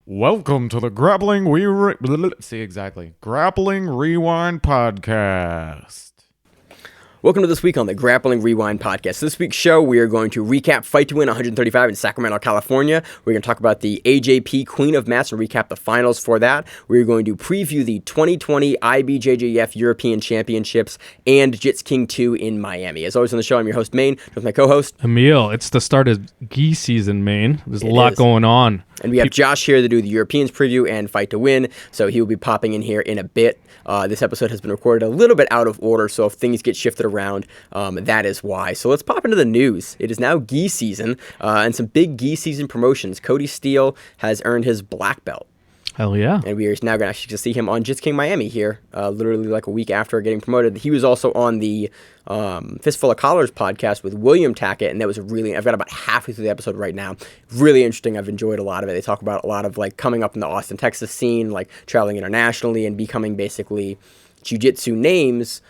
Welcome to the Grappling Grappling Rewind Podcast. Welcome to this week on the Grappling Rewind Podcast. This week's show, we are going to recap Fight to Win 135 in Sacramento, California. We're going to talk about the AJP Queen of Mats and recap the finals for that. We're going to preview the 2020 IBJJF European Championships and JitzKing 2 in Miami. As always on the show, I'm your host, Maine, with my co-host, Emil. It's the start of gi season, Maine. There's a lot going on. And we have Josh here to do the Europeans preview and Fight to Win, so he will be popping in here in a bit. This episode has been recorded a little bit out of order, so if things get shifted around, that is why. So let's pop into the news. It is now gi season, and some big gi season promotions. Cody Steele has earned his black belt. Hell yeah. And we are now going to actually see him on JitzKing Miami here, literally like a week after getting promoted. He was also on the Fistful of Collars podcast with William Tackett, and that was I've got about halfway through the episode right now. Really interesting. I've enjoyed a lot of it. They talk about a lot of like coming up in the Austin, Texas scene, like traveling internationally and becoming basically jiu-jitsu names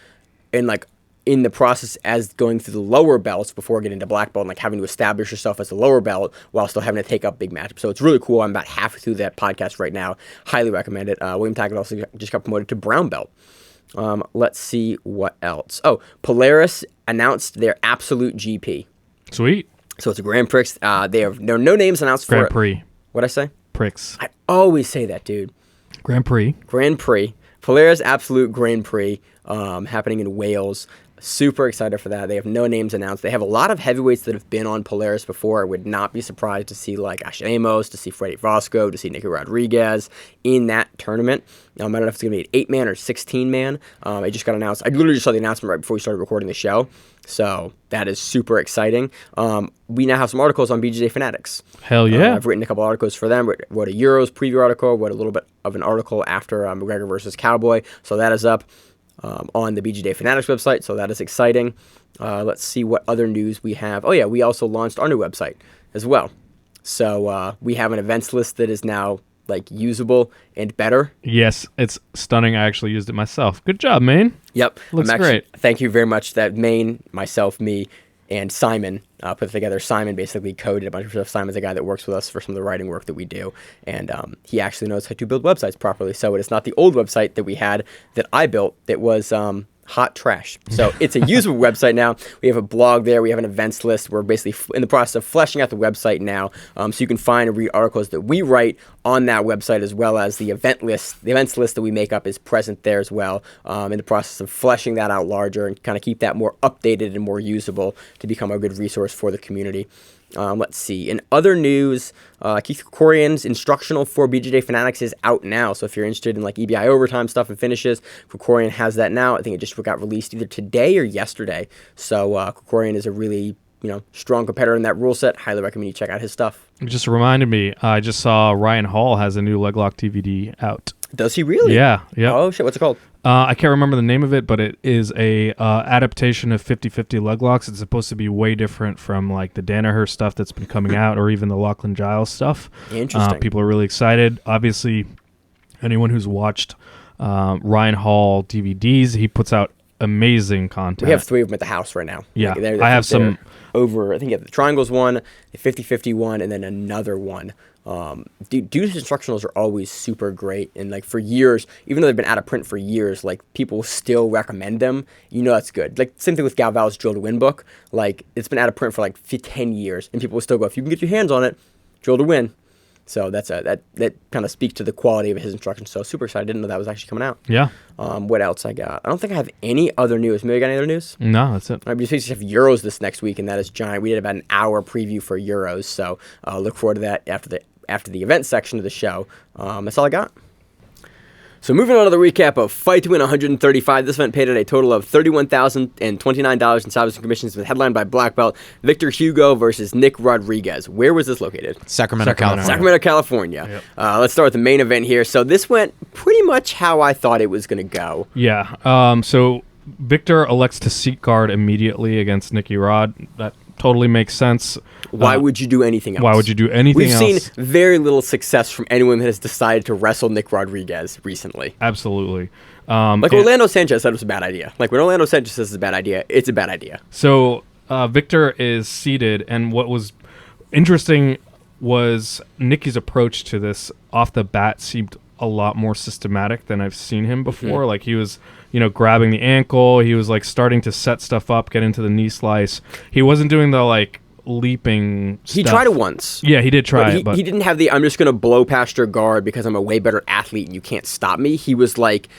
and like in the process as going through the lower belts before getting to black belt and like having to establish yourself as a lower belt while still having to take up big matchups. So it's really cool. I'm about halfway through that podcast right now. Highly recommend it. William Tackett also just got promoted to brown belt. Let's see what else. Oh, Polaris announced their absolute GP. Sweet. So it's a Grand Prix. There are no names announced Grand for Prix. What'd I say? Prix. I always say that, dude. Grand Prix. Grand Prix. Polaris Absolute Grand Prix happening in Wales. Super excited for that. They have no names announced. They have a lot of heavyweights that have been on Polaris before. I would not be surprised to see like Ash Amos, to see Freddie Vasco, to see Nicky Rodriguez in that tournament. I don't know if it's going to be an 8-man or 16-man. It just got announced. I literally just saw the announcement right before we started recording the show. So that is super exciting. We now have some articles on BJJ Fanatics. Hell yeah. I've written a couple articles for them. Wrote a Euros preview article, wrote a little bit of an article after McGregor versus Cowboy. So that is up on the BJJ Fanatics website, so that is exciting. Let's see what other news we have. Oh yeah, we also launched our new website as well. So we have an events list that is now like usable and better. Yes, it's stunning. I actually used it myself. Good job, Maine. Yep. Looks great. Thank you very much. That Maine, myself, me, and Simon put it together. Simon basically coded a bunch of stuff. Simon's a guy that works with us for some of the writing work that we do, and he actually knows how to build websites properly. So it is not the old website that we had that I built that was hot trash. So it's a usable website now. We have a blog there. We have an events list. We're basically in the process of fleshing out the website now, so you can find and read articles that we write on that website, as well as the event list. The events list that we make up is present there as well, in the process of fleshing that out larger and kind of keep that more updated and more usable to become a good resource for the community. Let's see. In other news, Keith Krikorian's instructional for BJJ Fanatics is out now. So if you're interested in like EBI overtime stuff and finishes, Krikorian has that now. I think it just got released either today or yesterday. So Krikorian is a really strong competitor in that rule set. Highly recommend you check out his stuff. It just reminded me. I just saw Ryan Hall has a new leg lock DVD out. Does he really? Yeah. Oh shit! What's it called? I can't remember the name of it, but it is a adaptation of 50-50 leg locks. It's supposed to be way different from like the Danaher stuff that's been coming out, or even the Lachlan Giles stuff. Interesting. People are really excited. Obviously, anyone who's watched Ryan Hall DVDs, he puts out amazing content. We have 3 of them at the house right now. Yeah, I have some over. I think you have the Triangles one, the 50-50 one, and then another one. Dude's instructionals are always super great, and like for years, even though they've been out of print for years, like people still recommend them. That's good. Like same thing with Galval's Drill to Win book. Like it's been out of print for like 10 years, and people will still go, if you can get your hands on it, Drill to Win. So that's that kind of speaks to the quality of his instructions. So super excited. I didn't know that was actually coming out. Yeah. What else I got? I don't think I have any other news. Maybe you got any other news? No, that's it. We just have Euros this next week, and that is giant. We did about an hour preview for Euros, so look forward to that after the event section of the show. That's all I got. So moving on to the recap of Fight to Win 135. This event paid at a total of $31,029 in salaries and commissions, with headlined by black belt Victor Hugo versus Nick Rodriguez. Where was this located? Sacramento, California. Yep. Let's start with the main event here. So this went pretty much how I thought it was going to go. Yeah. So Victor elects to seat guard immediately against Nicky Rod. That totally makes sense. Why would you do anything else? Why would you do anything else? We've seen very little success from anyone that has decided to wrestle Nick Rodriguez recently. Absolutely. Orlando Sanchez said it was a bad idea. Like when Orlando Sanchez says it's a bad idea, it's a bad idea. So Victor is seated, and what was interesting was Nicky's approach to this off the bat seemed a lot more systematic than I've seen him before. Like he was, grabbing the ankle. He was like starting to set stuff up, get into the knee slice. He wasn't doing the like leaping stuff. He tried it once. Yeah, he did try it. But he didn't have the I'm just going to blow past your guard because I'm a way better athlete and you can't stop me. He was like,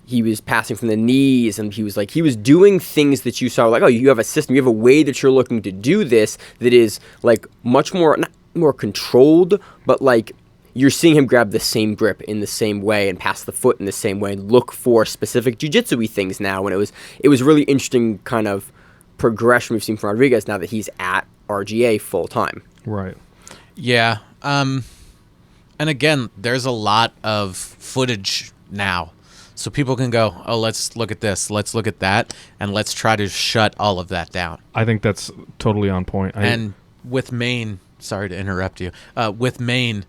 he was passing from the knees and he was doing things that you saw like, oh, you have a system, you have a way that you're looking to do this that is like much more, not more controlled, but like you're seeing him grab the same grip in the same way and pass the foot in the same way and look for specific jiu-jitsu-y things now. And it was really interesting kind of progression we've seen from Rodriguez now that he's at RGA full time. Right. Yeah. And again, there's a lot of footage now. So people can go, oh, let's look at this, let's look at that, and let's try to shut all of that down. I think that's totally on point. And with Maine, sorry to interrupt you, with Maine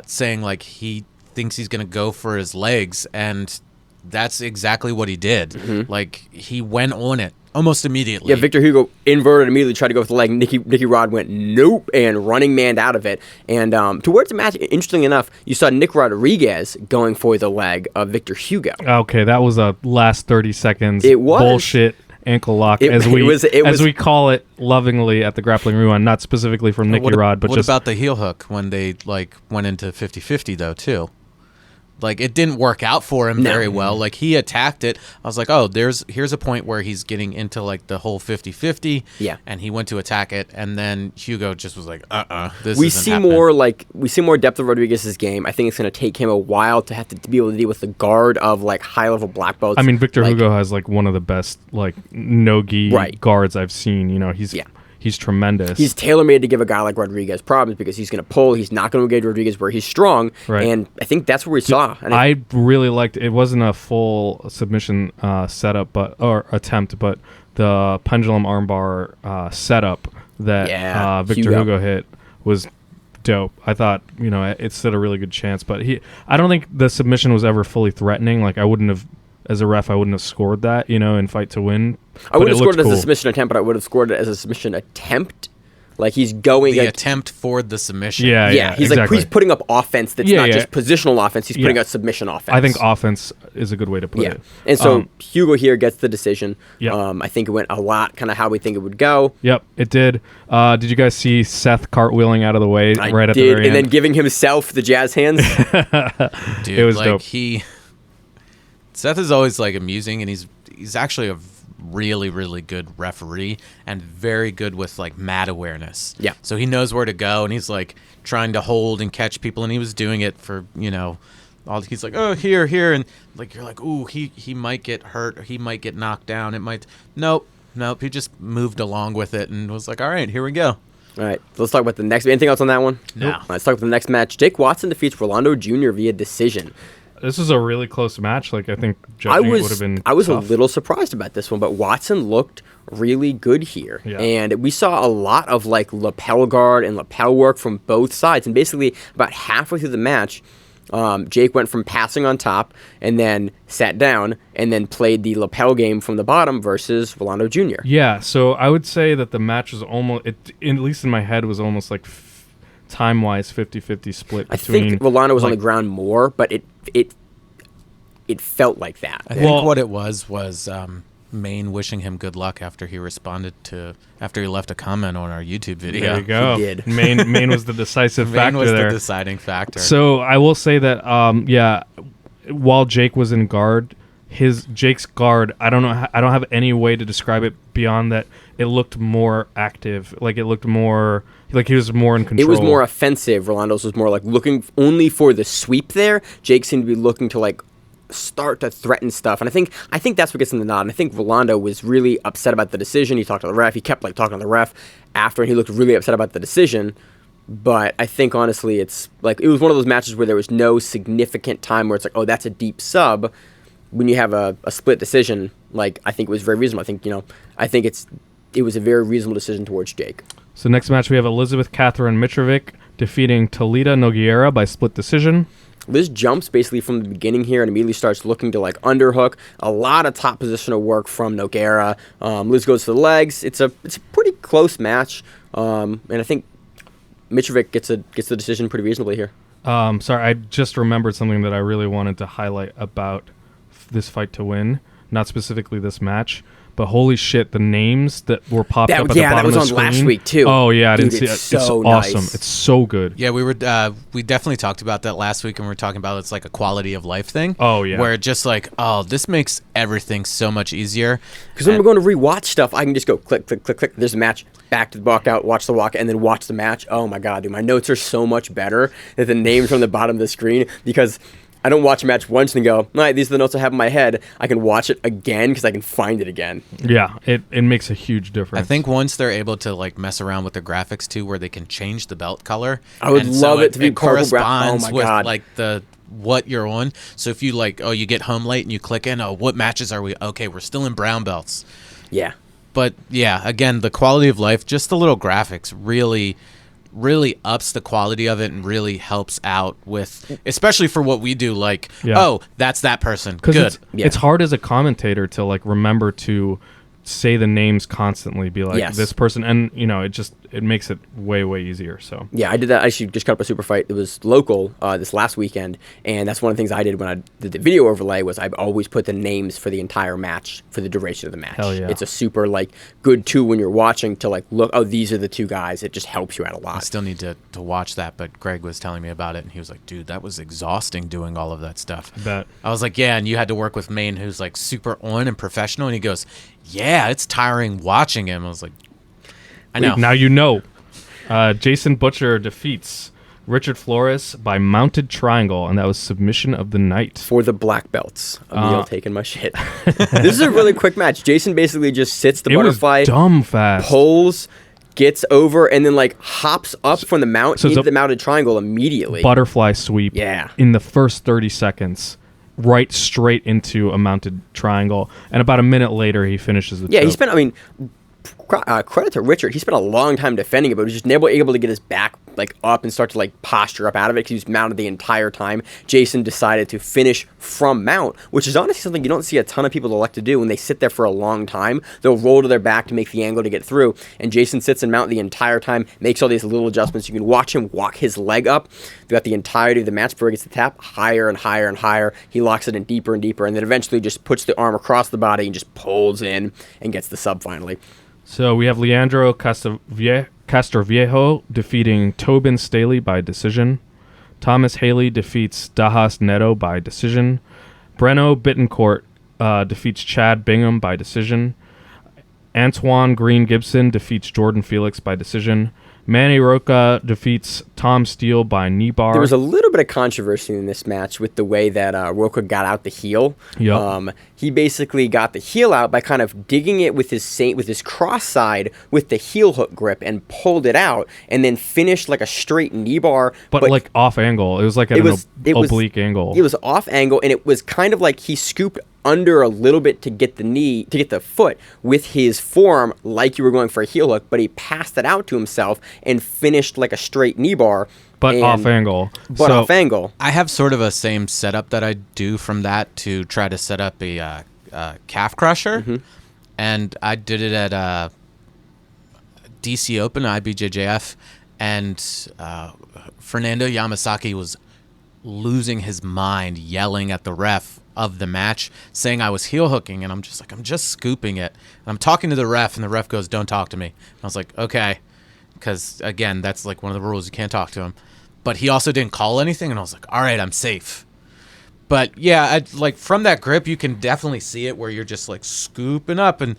saying like he thinks he's going to go for his legs, and that's exactly what he did. Like he went on it almost immediately. Yeah, Victor Hugo inverted immediately, tried to go for the leg. Nicky Rod went nope and running man out of it. And towards the match, interestingly enough, you saw Nick Rodriguez going for the leg of Victor Hugo. Okay, that was a last 30 seconds It was. bullshit ankle lock, as we call it lovingly at the Grappling Rewind, not specifically from Nicky Rod, but what just about the heel hook when they like went into 50-50 though too? Like it didn't work out for him very well. Like he attacked it. I was like, oh, here's a point where he's getting into like the whole 50-50. Yeah. And he went to attack it, and then Hugo just was like, this We isn't see happening. more depth of Rodriguez's game. I think it's going to take him a while to have to be able to deal with the guard of like high level black belts. I mean, Victor Hugo has like one of the best like no-gi guards I've seen. He's tremendous. He's tailor-made to give a guy like Rodriguez problems because he's going to pull. He's not going to engage Rodriguez where he's strong. Right. And I think that's what we saw. And I really liked it. It wasn't a full submission setup or attempt, but the pendulum armbar setup that Victor Hugo hit was dope. I thought, it stood a really good chance. But I don't think the submission was ever fully threatening. Like as a ref, I wouldn't have scored that, in Fight to Win. I would have scored it as a submission attempt, but I would have scored it as a submission attempt. Like he's going the attempt for the submission. Yeah. He's exactly. like he's putting up offense that's not just positional offense. He's putting up submission offense. I think offense is a good way to put it. And so Hugo here gets the decision. Yep. I think it went a lot kind of how we think it would go. Yep, it did. Did you guys see Seth cartwheeling out of the way right at the very end? And then giving himself the jazz hands. Dude, it was dope. Seth is always like amusing, and he's actually a really, really good referee and very good with like mat awareness. Yeah. So he knows where to go, and he's like trying to hold and catch people, and he was doing it for, he's like, oh, here, and like you're like, ooh, he might get hurt, or he might get knocked down. Nope. He just moved along with it and was like, all right, here we go. All right, let's talk about the next. Anything else on that one? No. Let's talk about the next match. Jake Watson defeats Rolando Jr. via decision. This was a really close match. Like I think judging it would have been. I was tough. a little surprised about this one, but Watson looked really good here, and we saw a lot of like lapel guard and lapel work from both sides. And basically, about halfway through the match, Jake went from passing on top and then sat down and then played the lapel game from the bottom versus Rolando Jr. Yeah, so I would say that the match was almost, at least in my head, was almost like time-wise 50-50 split between. I think Rolando was on the ground more, but it felt like that. I think what it was Maine wishing him good luck after he left a comment on our YouTube video. There you go. He did. Maine was the decisive factor Maine was there. the deciding factor. So I will say that, while Jake was in guard, Jake's guard, I don't have any way to describe it beyond that it looked more active. Like it looked more like he was more in control. It was more offensive. Rolando's was more like looking only for the sweep there. Jake seemed to be looking to like start to threaten stuff, and I think that's what gets him the nod. And I think Rolando was really upset about the decision. He talked to the ref. He kept like talking to the ref after, and he looked really upset about the decision. But I think honestly, it's like it was one of those matches where there was no significant time where it's like, oh, that's a deep sub. When you have a split decision, like I think it was very reasonable. I think it was a very reasonable decision towards Jake. So next match we have Elizabeth Catherine Mitrović defeating Talita Nogueira by split decision. Liz jumps basically from the beginning here and immediately starts looking to like underhook. A lot of top positional work from Nogueira. Liz goes to the legs. It's a pretty close match, and I think Mitrović gets the decision pretty reasonably here. Sorry, I just remembered something that I really wanted to highlight about this fight to win. Not specifically this match, but holy shit, the names that were popped up at the bottom of the screen. Yeah, that was on last week too. Oh yeah, I didn't see it. So it's nice. awesome. It's so good. Yeah, we definitely talked about that last week, and we were talking about it's like a quality of life thing. Oh yeah, where just like, oh, this makes everything so much easier. Because when we're going to rewatch stuff, I can just go click, click, click, click. There's a match. Back to the walkout, watch the walkout, and then watch the match. Oh my god, dude, my notes are so much better than the names from the bottom of the screen because I don't watch a match once and go, all right, these are the notes I have in my head. I can watch it again because I can find it again. Yeah, it makes a huge difference. I think once they're able to like mess around with the graphics too, where they can change the belt color. I would love it to be purple brown. Oh my with god, like what you're on. So if you like, you get home late and you click in, what matches are we? Okay, we're still in brown belts. Yeah. But yeah, again, the quality of life, just the little graphics really ups the quality of it and really helps out with, especially for what we do, like, that's that person. Good. It's hard as a commentator to like remember to say the names constantly, be like this person, and it makes it way easier. So yeah, I did that. I actually just cut up a super fight. It was local this last weekend, and that's one of the things I did when I did the video overlay. Was I always put the names for the entire match for the duration of the match. Hell yeah. It's a super like good tool when you're watching to like look. Oh, these are the two guys. It just helps you out a lot. I still need to watch that, but Greg was telling me about it, and he was like, "Dude, that was exhausting doing all of that stuff." I was like, "Yeah," and you had to work with Maine, who's like super on and professional, and he goes, "Yeah, it's tiring watching him." I was like, I know. Now you know. Jason Butcher defeats Richard Flores by mounted triangle, and that was submission of the night. For the black belts. Emil taking my shit. This is a really quick match. Jason basically just sits the butterfly. Was dumb fast. Pulls, gets over, and then like hops up from the mount into the mounted triangle immediately. Butterfly sweep in the first 30 seconds. Right straight into a mounted triangle. And about a minute later, he finishes the choke. He spent, credit to Richard. He spent a long time defending it, but he was just never able to get his back like up and start to like posture up out of it because he was mounted the entire time. Jason decided to finish from mount, which is honestly something you don't see a ton of people elect to do when they sit there for a long time. They'll roll to their back to make the angle to get through, and Jason sits in mount the entire time, makes all these little adjustments. You can watch him walk his leg up throughout the entirety of the match before he gets the tap, higher and higher and higher. He locks it in deeper and deeper, and then eventually just puts the arm across the body and just pulls in and gets the sub finally. So we have Leandro Castroviejo defeating Tobin Staley by decision. Thomas Haley defeats Dajas Neto by decision. Breno Bittencourt defeats Chad Bingham by decision. Antoine Green Gibson defeats Jordan Felix by decision. Manny Roca defeats Tom Steele by knee bar. There was a little bit of controversy in this match with the way that Roca got out the heel. Yep. He basically got the heel out by kind of digging it with his cross side with the heel hook grip and pulled it out, and then finished like a straight knee bar. But like off angle. It was like at an oblique angle. It was off angle, and it was kind of like he scooped under a little bit to get the foot with his forearm like you were going for a heel hook, but he passed it out to himself and finished like a straight knee bar. But off angle. Off angle. I have sort of a same setup that I do from that to try to set up a calf crusher. Mm-hmm. And I did it at DC Open, IBJJF, and Fernando Yamasaki was losing his mind, yelling at the ref of the match, saying I was heel hooking, and I'm just scooping it. And I'm talking to the ref, and the ref goes, "Don't talk to me." And I was like, okay, because again, that's like one of the rules, you can't talk to him. But he also didn't call anything, and I was like, all right, I'm safe. But yeah, like from that grip, you can definitely see it where you're just like scooping up, and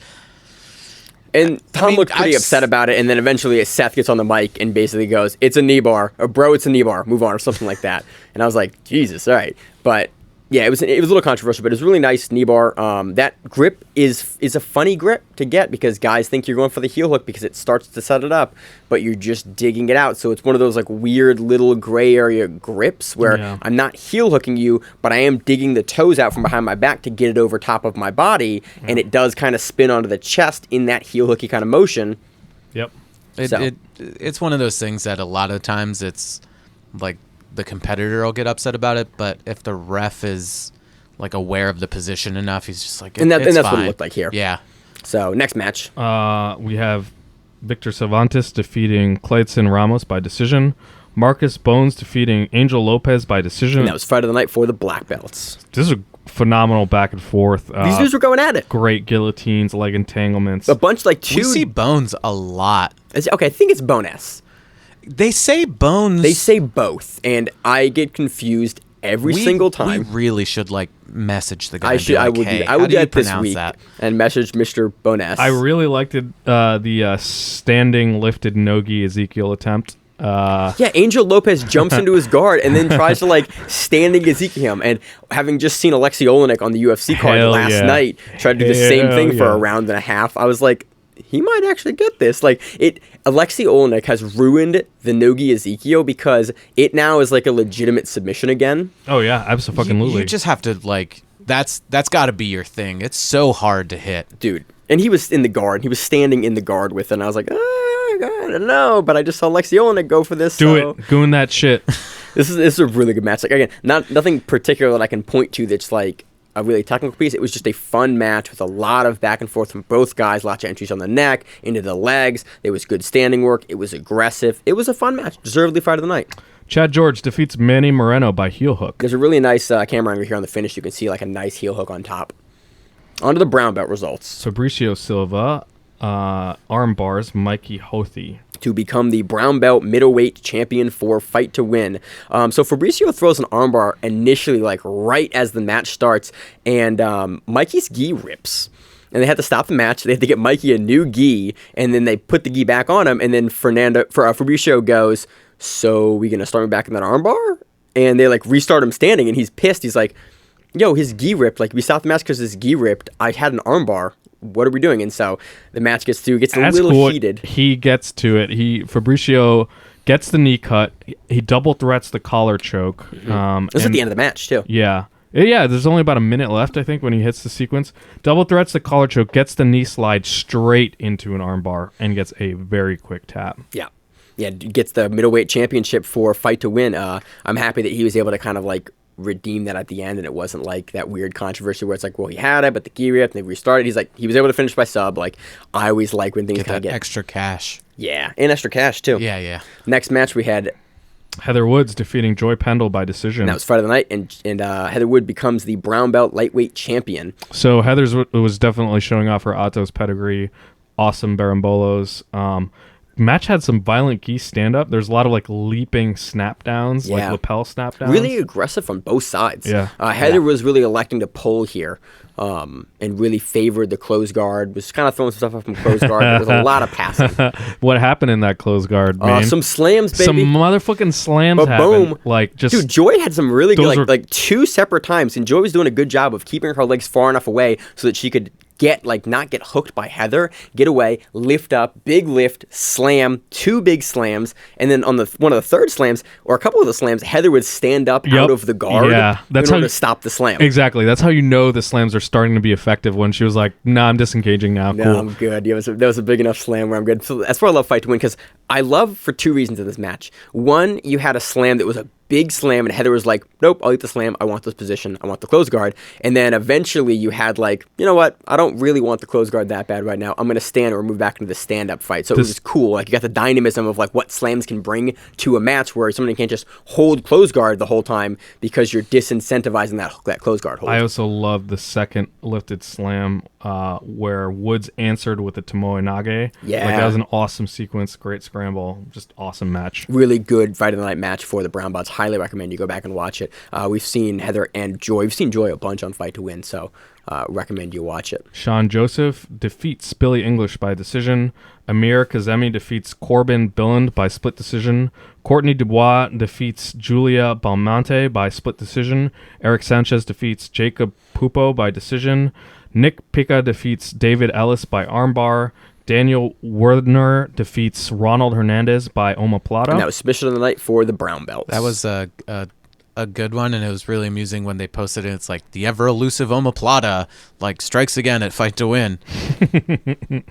Tom looked pretty upset about it, and then eventually Seth gets on the mic and basically goes, "It's a knee bar," or "Bro, it's a knee bar, move on," or something like that. And I was like, Jesus, all right. But yeah, it was a little controversial, but it was really nice knee bar. That grip is a funny grip to get because guys think you're going for the heel hook because it starts to set it up, but you're just digging it out. So it's one of those like weird little gray area grips where I'm not heel hooking you, but I am digging the toes out from behind my back to get it over top of my body, and it does kind of spin onto the chest in that heel hooky kind of motion. Yep. It's one of those things that a lot of times it's like the competitor will get upset about it, but if the ref is like aware of the position enough, he's just like, and that's fine. what it looked like here. Yeah. So next match, we have Victor Cervantes defeating Clayton Ramos by decision. Marcus Bones defeating Angel Lopez by decision. And that was fight of the night for the black belts. This is a phenomenal back and forth. These dudes were going at it. Great guillotines, leg entanglements. A bunch like two. We see Bones a lot. Okay, I think it's Bones. They say Bones. They say both, and I get confused every single time. We really should message the guy. I would do that this week and message Mr. Bones. I really liked it, the standing lifted Nogi Ezekiel attempt. Yeah, Angel Lopez jumps into his guard and then tries to standing Ezekiel him. And having just seen Alexei Olenek on the UFC card last night try to do the same thing for a round and a half, I was like, he might actually get this. Alexei Olenek has ruined the Nogi Ezekiel because it now is a legitimate submission again. Oh yeah, absolutely. You just have to that's got to be your thing. It's so hard to hit, dude. And he was in the guard. He was standing in the guard with it. And I was like, I don't know, but I just saw Alexei Olenek go for this. Doing that shit. This is a really good match. Again, nothing particular that I can point to that's a really technical piece. It was just a fun match with a lot of back and forth from both guys, lots of entries on the neck, into the legs. There was good standing work. It was aggressive. It was a fun match. Deservedly fight of the night. Chad George defeats Manny Moreno by heel hook. There's a really nice camera angle here on the finish. You can see a nice heel hook on top. On to the brown belt results. Fabricio Silva, arm bars, Mikey Hothi. To become the brown belt middleweight champion for Fight to Win. So Fabricio throws an armbar initially, right as the match starts, and Mikey's gi rips. And they had to stop the match. They had to get Mikey a new gi, and then they put the gi back on him, and then Fabricio goes, so we going to start him back in that armbar? And they restart him standing, and he's pissed. He's like, yo, his gi ripped. We stopped the match because his gi ripped. I had an armbar. What are we doing? And so the match gets a little heated. He gets to it. Fabricio gets the knee cut. He double threats the collar choke. It was at the end of the match too. Yeah. Yeah, there's only about a minute left, I think, when he hits the sequence. Double threats the collar choke, gets the knee slide straight into an armbar, and gets a very quick tap. Yeah. Yeah, gets the middleweight championship for Fight to Win. I'm happy that he was able to kind of redeem that at the end, and it wasn't that weird controversy where it's well, he had it, but the gi ripped, and they restarted. He was able to finish by sub. I always like when things kind of get extra cash. Yeah, and extra cash too. Yeah. Next match we had Heather Woods defeating Joy Pendle by decision. And that was fight of the night, and Heather Wood becomes the brown belt lightweight champion. So Heather's was definitely showing off her Atos pedigree, awesome barambolos. Match had some violent gi stand-up. There's a lot of leaping snap downs, lapel snap downs. Really aggressive on both sides. Yeah. Heather was really electing to pull here, and really favored the close guard. Was kind of throwing some stuff up from close guard. There was a lot of passing. What happened in that close guard, man? Some slams, baby. Some motherfucking slams happened. Boom. Dude, Joy had some really good, two separate times, and Joy was doing a good job of keeping her legs far enough away so that she could not get hooked by Heather, get away, lift up, big lift, slam, two big slams, and then on one of the third slams, or a couple of the slams, Heather would stand up out of the guard in order to stop the slam. Exactly. That's how you know the slams are starting to be effective, when she was like, nah, I'm disengaging now. No, cool. I'm good. Yeah, that was a big enough slam where I'm good. So that's why I love Fight to Win, because I love for two reasons in this match. One, you had a slam that was a big slam, and Heather was like, nope, I'll eat the slam. I want this position. I want the close guard. And then eventually you had you know what? I don't really want the close guard that bad right now. I'm going to stand or move back into the stand-up fight. So it was cool. You got the dynamism of what slams can bring to a match where somebody can't just hold close guard the whole time because you're disincentivizing that close guard hold. I also love the second lifted slam where Woods answered with the Tomoe Nage. Yeah. That was an awesome sequence. Great scramble. Just awesome match. Really good Fight of the Night match for the Brown Belts. Highly recommend you go back and watch it. We've seen Heather and Joy. We've seen Joy a bunch on Fight to Win, so recommend you watch it. Sean Joseph defeats Billy English by decision. Amir Kazemi defeats Corbin Billand by split decision. Courtney Dubois defeats Julia Belmonte by split decision. Eric Sanchez defeats Jacob Pupo by decision. Nick Pica defeats David Ellis by armbar. Daniel Werner defeats Ronald Hernandez by omoplata. And that was submission of the night for the brown belts. That was a good one, and it was really amusing when they posted it. It's the ever elusive omoplata strikes again at Fight to Win.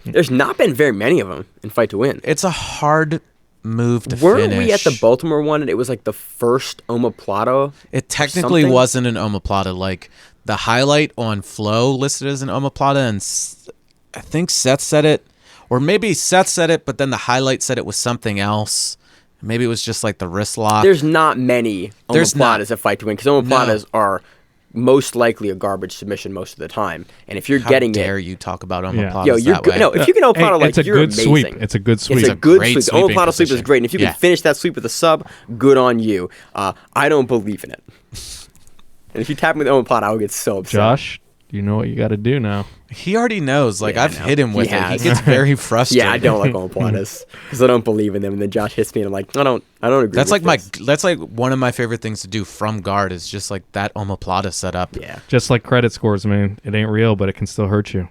There's not been very many of them in Fight to Win. It's a hard move to Weren't finish. we at the Baltimore one, and it was the first omoplata? It technically wasn't an omoplata. The highlight on Flow listed as an omoplata, and I think Seth said it, or maybe Seth said it, but then the highlight said it was something else. Maybe it was just like the wrist lock. There's not many omoplatas that fight to win because omoplatas are most likely a garbage submission most of the time. And if you're getting it, how dare you talk about omoplatas yo, you're that way? No, if you can omoplata like it's you're a amazing. Sweep. It's a good sweep. It's a good great sweep. The omoplata sweep is great. And if you can finish that sweep with a sub, good on you. I don't believe in it. And if you tap me with the omoplata, I would get so upset. Josh, you know what you got to do now. He already knows. Like, I've hit him with it. has. He gets very frustrated. Yeah, I don't like omoplatas because I don't believe in them. And then Josh hits me, and I'm like, I don't agree. That's with like this. that's like one of my favorite things to do from guard is just like that omoplata setup. Yeah, Just like credit scores, man. It ain't real, but it can still hurt you.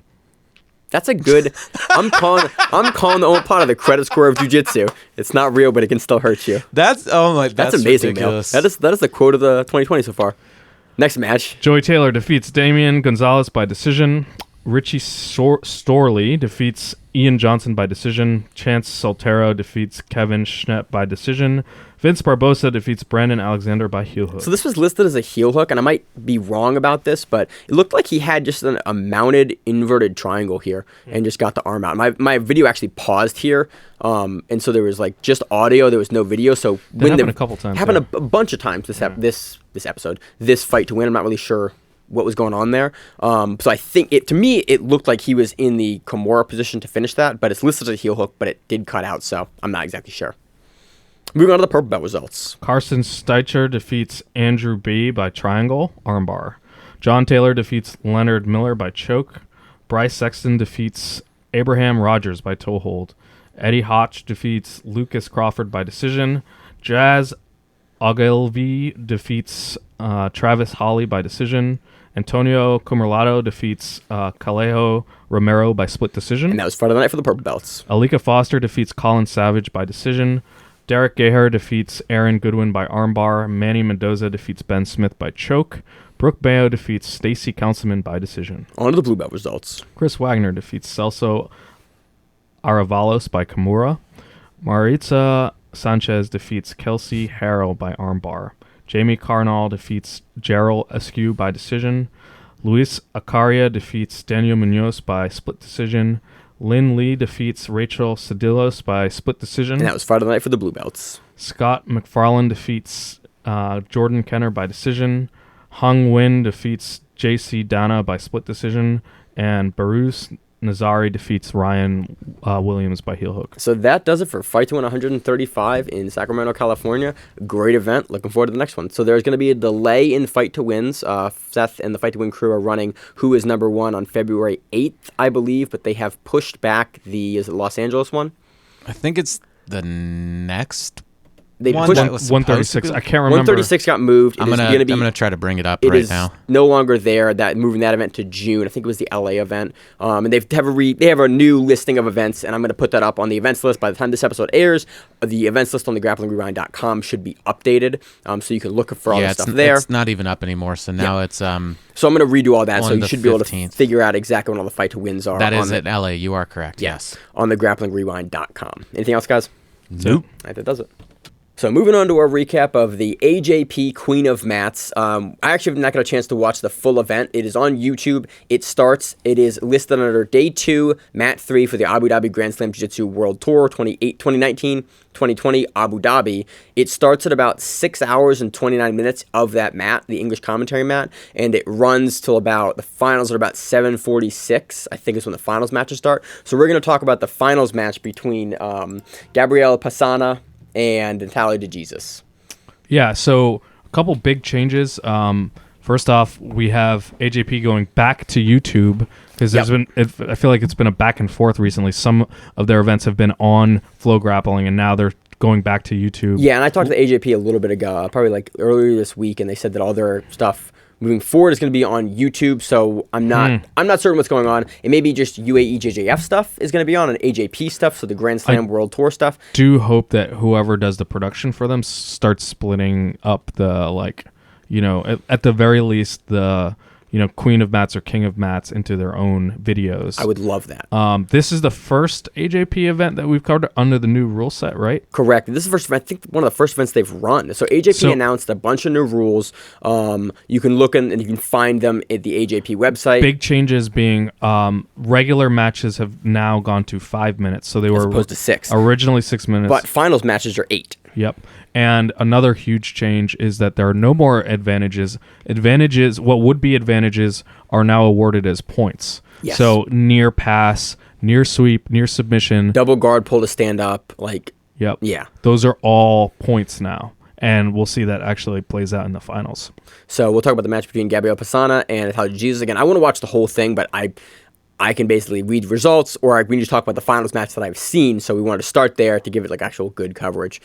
that's a good. I'm calling the omoplata the credit score of jiu-jitsu. It's not real, but it can still hurt you. That's amazing, ridiculous. Mel. That is the quote of the 2020 so far. Next match. Joey Taylor defeats Damian Gonzalez by decision. Richie Storley defeats Ian Johnson by decision. Chance Soltero defeats Kevin Schnepp by decision. Vince Barbosa defeats Brandon Alexander by heel hook. So this was listed as a heel hook, and I might be wrong about this, but it looked like he had just a mounted inverted triangle here and just got the arm out. My video actually paused here, and so there was like just audio. There was no video. So That happened a couple times. Happened a bunch of times this episode, this fight to win. I'm not really sure what was going on there. So I think to me it looked like he was in the Kimura position to finish that, but it's listed as a heel hook, but it did cut out, so I'm not exactly sure. Moving on to the purple belt results. Carson Steicher defeats Andrew B. by triangle, armbar. John Taylor defeats Leonard Miller by choke. Bryce Sexton defeats Abraham Rogers by toe hold. Eddie Hotch defeats Lucas Crawford by decision. Jazz Ogilvy defeats Travis Hawley by decision. Antonio Cumerlado defeats Calejo Romero by split decision. And that was Friday night for the purple belts. Alika Foster defeats Colin Savage by decision. Derek Gaher defeats Aaron Goodwin by armbar. Manny Mendoza defeats Ben Smith by choke. Brooke Bayo defeats Stacy Councilman by decision. On to the blue belt results. Chris Wagner defeats Celso Aravalos by Kimura. Maritza Sanchez defeats Kelsey Harrell by armbar. Jamie Carnall defeats Gerald Askew by decision. Luis Acaria defeats Daniel Munoz by split decision. Lynn Lee defeats Rachel Sedillos by split decision. And that was Friday night for the blue belts. Scott McFarlane defeats Jordan Kenner by decision. Hung Win defeats J.C. Dana by split decision. And Barus Nazari defeats Ryan Williams by heel hook. So that does it for Fight to Win 135 in Sacramento, California. Great event. Looking forward to the next one. So there's going to be a delay in Fight to Wins. Seth and the Fight to Win crew are running Who is Number One on February 8th, I believe, but they have pushed back is it Los Angeles one? I think it's the next They one pushed that was 136. I can't remember. 136 got moved. I'm gonna try to bring it up right now. No longer there. That moving that event to June. I think it was the LA event. And they have a new listing of events, and I'm gonna put that up on the events list. By the time this episode airs, the events list on the grapplingrewind.com should be updated, so you can look for all the stuff there. It's not even up anymore. So now it's So I'm gonna redo all that, so you should be able to 15th. figure out exactly when all the Fight to Wins are. That is at LA. You are correct. Yes. On the grapplingrewind.com. Anything else, guys? Nope. I think that does it. So moving on to our recap of the AJP Queen of Mats. I actually have not got a chance to watch the full event. It is on YouTube. It is listed under Day 2, Mat 3 for the Abu Dhabi Grand Slam Jiu-Jitsu World Tour 2019-2020 Abu Dhabi. It starts at about 6 hours and 29 minutes of that mat, the English commentary mat, and it runs till about, the finals are about 7:46. I think is when the finals matches start. So we're going to talk about the finals match between Gabrielle Passana and Natalia DeJesus. Yeah, so a couple big changes. First off, we have AJP going back to YouTube because there's been. I feel like it's been a back and forth recently. Some of their events have been on Flow Grappling, and now they're going back to YouTube. Yeah, and I talked to AJP a little bit ago, probably like earlier this week, and they said that all their stuff moving forward is going to be on YouTube. So I'm not certain what's going on. It may be just UAE JJF stuff is going to be on, and AJP stuff, so the Grand Slam World Tour stuff. Do hope that whoever does the production for them starts splitting up the at the very least the Queen of Mats or King of Mats into their own videos. I would love that. This is the first AJP event that we've covered under the new rule set, right? Correct. This is the first, I think, one of the first events they've run. So AJP announced a bunch of new rules. You can look and you can find them at the AJP website. Big changes being regular matches have now gone to 5 minutes. So they were opposed to 6. Originally 6 minutes. But finals matches are 8. Yep. And another huge change is that there are no more advantages. What would be advantages are now awarded as points. Yes. So near pass, near sweep, near submission. Double guard pull to stand up. Yep. Yeah. Those are all points now. And we'll see that actually plays out in the finals. So we'll talk about the match between Gabriela Pisana and Natalia Jesus again. I want to watch the whole thing, but I can basically read results, or we need to talk about the finals match that I've seen, so we wanted to start there to give it actual good coverage.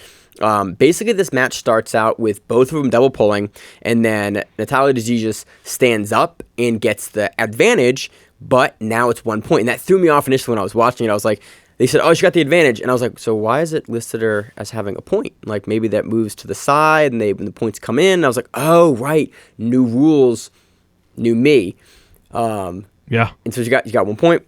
Basically, this match starts out with both of them double pulling, and then Natalia Jesus stands up and gets the advantage, but now it's 1 point. And that threw me off initially when I was watching it. I was like, they said, oh, she got the advantage. And I was like, so why is it listed her as having a point? Maybe that moves to the side, and when the points come in, I was like, oh, right, new rules, new me. Yeah. And so you got 1 point.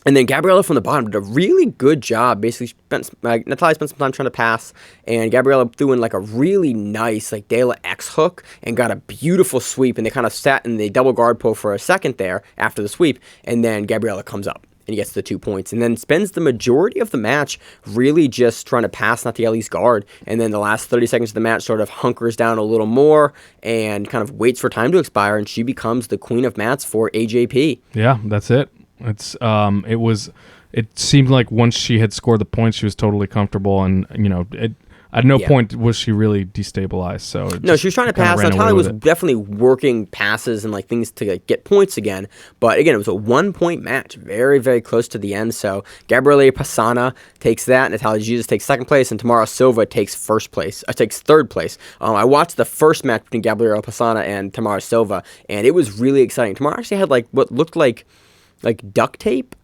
And then Gabriela from the bottom did a really good job. Basically, Natalia spent some time trying to pass, and Gabriela threw in a really nice De La X hook and got a beautiful sweep. And they kind of sat in the double guard pull for a second there after the sweep, and then Gabriela comes up and gets the 2 points, and then spends the majority of the match really just trying to pass Natalia's guard. And then the last 30 seconds of the match sort of hunkers down a little more and kind of waits for time to expire, and she becomes the Queen of Mats for AJP. Yeah, that's it. It seemed like once she had scored the points, she was totally comfortable, and at no point was she really destabilized. So no, she was trying to pass. Natalia was definitely working passes and things to get points again. But again, it was a 1 point match, very, very close to the end. So Gabriela Pisana takes that, Natalia Jesus takes second place, and Tamara Silva takes takes third place. I watched the first match between Gabriela Pisana and Tamara Silva, and it was really exciting. Tamara actually had what looked like duct tape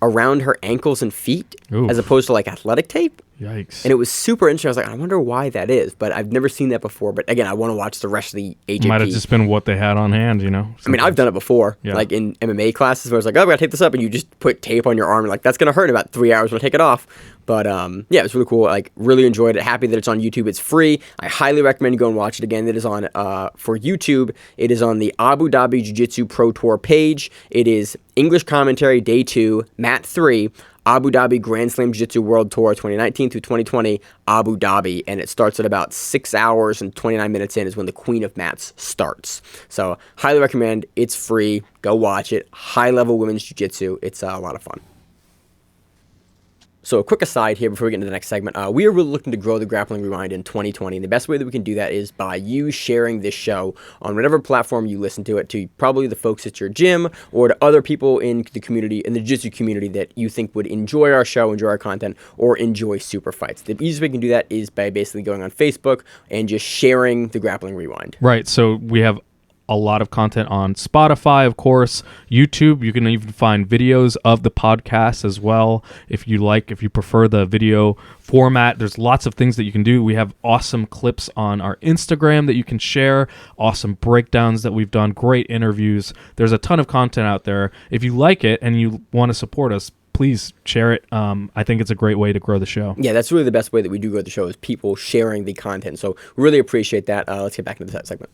around her ankles and feet. Oof. As opposed to athletic tape. Yikes. And it was super interesting. I was like, I wonder why that is, but I've never seen that before. But again, I want to watch the rest of the AJP. Might have just been what they had on hand, Sometimes. I mean, I've done it before, in MMA classes where it's oh, we gotta tape this up, and you just put tape on your arm, and that's gonna hurt in about 3 hours when I take it off. But yeah, it was really cool. Really enjoyed it. Happy that it's on YouTube. It's free. I highly recommend you go and watch it again. It is on for YouTube. It is on the Abu Dhabi Jiu-Jitsu Pro Tour page. It is English commentary, day 2, mat 3. Abu Dhabi Grand Slam Jiu-Jitsu World Tour 2019 through 2020, Abu Dhabi, and it starts at about 6 hours and 29 minutes in is when the Queen of Mats starts. So highly recommend. It's free. Go watch it. High-level women's jiu-jitsu. It's a lot of fun. So a quick aside here before we get into the next segment. We are really looking to grow the Grappling Rewind in 2020, and the best way that we can do that is by you sharing this show on whatever platform you listen to it, to probably the folks at your gym or to other people in the community, in the jiu-jitsu community that you think would enjoy our show, enjoy our content, or enjoy super fights. The easiest way you can do that is by basically going on Facebook and just sharing the Grappling Rewind. Right, so we have a lot of content on Spotify, of course, YouTube. You can even find videos of the podcast as well if you prefer the video format. There's lots of things that you can do. We have awesome clips on our Instagram that you can share, awesome breakdowns that we've done, great interviews. There's a ton of content out there. If you like it and you want to support us, please share it. I think it's a great way to grow the show. Yeah, that's really the best way that we do grow the show, is people sharing the content. So really appreciate that. Let's get back into that segment.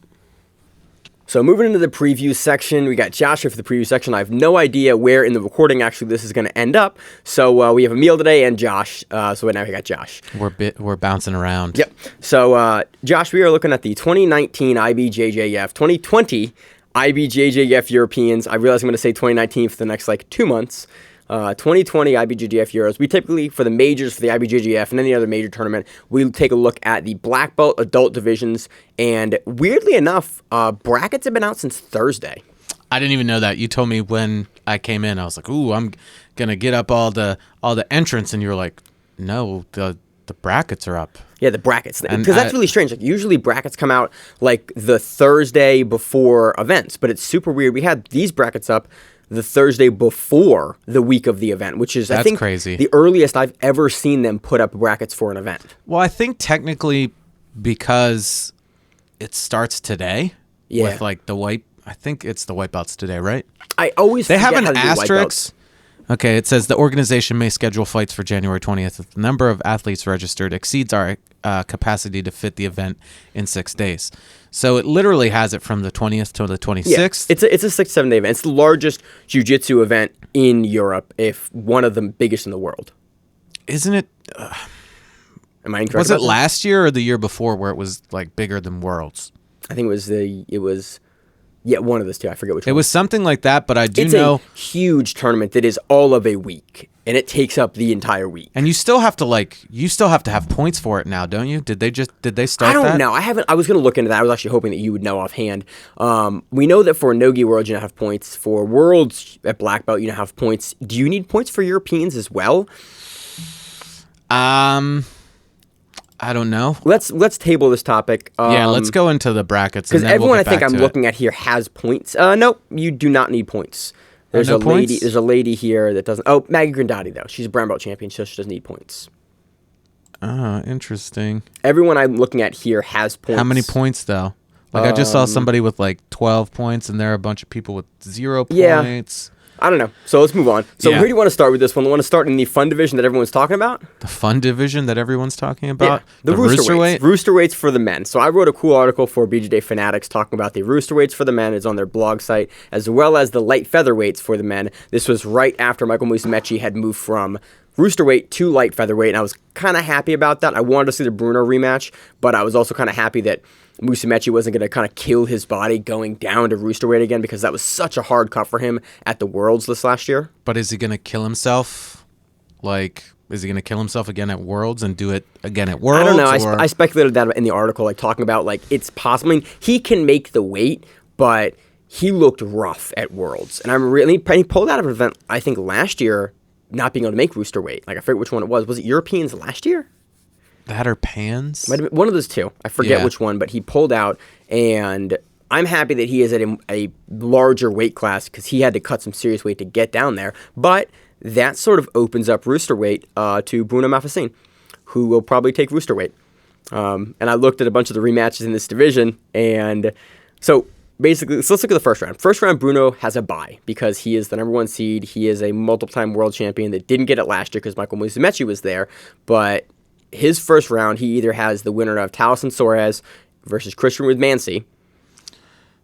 So moving into the preview section, we got Josh here for the preview section. I have no idea where in the recording actually this is going to end up. So we have Emil today and Josh. So right now we got Josh. We're bouncing around. Yep. So Josh, we are looking at the 2019 IBJJF, 2020 IBJJF Europeans. I realize I'm going to say 2019 for the next 2 months. 2020 IBJJF Euros. We typically, for the majors, for the IBJJF and any other major tournament, we take a look at the black belt adult divisions. And weirdly enough, brackets have been out since Thursday. I didn't even know that. You told me when I came in. I was like, "Ooh, I'm gonna get up all the entrants," and you were like, "No, the brackets are up." Yeah, the brackets. Because that's really strange. Usually brackets come out the Thursday before events, but it's super weird. We had these brackets up the Thursday before the week of the event, which is, I think, crazy. The earliest I've ever seen them put up brackets for an event. Well, I think technically because it starts today with the white. I think it's the white belts today, right? I always they have forget an how to do white asterisk. belts. Okay, it says the organization may schedule fights for January 20th if the number of athletes registered exceeds our capacity to fit the event in 6 days. So it literally has it from the 20th to the 26th. Yeah, it's a 6-7 day event. It's the largest jiu-jitsu event in Europe, if one of the biggest in the world. Isn't it? Am I incorrect? Was it about that? last year or the year before where it was like bigger than Worlds? I think it was one of those two. I forget which one. It was something like that, but I do It's know. a huge tournament that is all of a week, and it takes up the entire week. And you still have to have points for it now, don't you? Did they start I don't that? know. I was going to look into that. I was actually hoping that you would know offhand. We know that for Nogi Worlds, you now have points. For Worlds at Black Belt, you now have points. Do you need points for Europeans as well? I don't know. Let's table this topic. Let's go into the brackets because everyone I think I'm looking at here has points. Nope, you do not need points. There's no points? There's a lady here that doesn't. Oh, Maggie Grandotti though. She's a brown belt champion, so she doesn't need points. Interesting. Everyone I'm looking at here has points. How many points though? Like I just saw somebody with like 12 points, and there are a bunch of people with 0 points. I don't know. So let's move on. So Yeah. where do you want to start with this one? You want to start in the fun division that everyone's talking about? The fun division that everyone's talking about? The rooster weights. Rooster weights for the men. So I wrote a cool article for BJJ Fanatics talking about the rooster weights for the men. It's on their blog site, as well as the light featherweights for the men. This was right after Michael Musumeci had moved from roosterweight to light featherweight, and I was kind of happy about that. I wanted to see the Bruno rematch, but I was also kind of happy that Musumeci wasn't going to kind of kill his body going down to roosterweight again, because that was such a hard cut for him at the Worlds this last year. But is he going to kill himself? Is he going to kill himself again at Worlds and do it again at Worlds? I don't know. I speculated that in the article, like talking about like it's possible. I mean, he can make the weight, but he looked rough at Worlds, and he pulled out of an event I think last year, not being able to make rooster weight. Like I forget which one it was. Was it Europeans last year? That or Pans? Might have been one of those two. I forget which one, but he pulled out, and I'm happy that he is at a larger weight class because he had to cut some serious weight to get down there. But that sort of opens up rooster weight to Bruno Mafacin, who will probably take rooster weight. And I looked at a bunch of the rematches in this division, and so basically, so let's look at the first round. First round, Bruno has a bye because he is the number 1 seed. He is a multiple-time world champion that didn't get it last year because Michael Musumeci was there. But his first round, he either has the winner of Talison Soares versus Christian Woodmansey.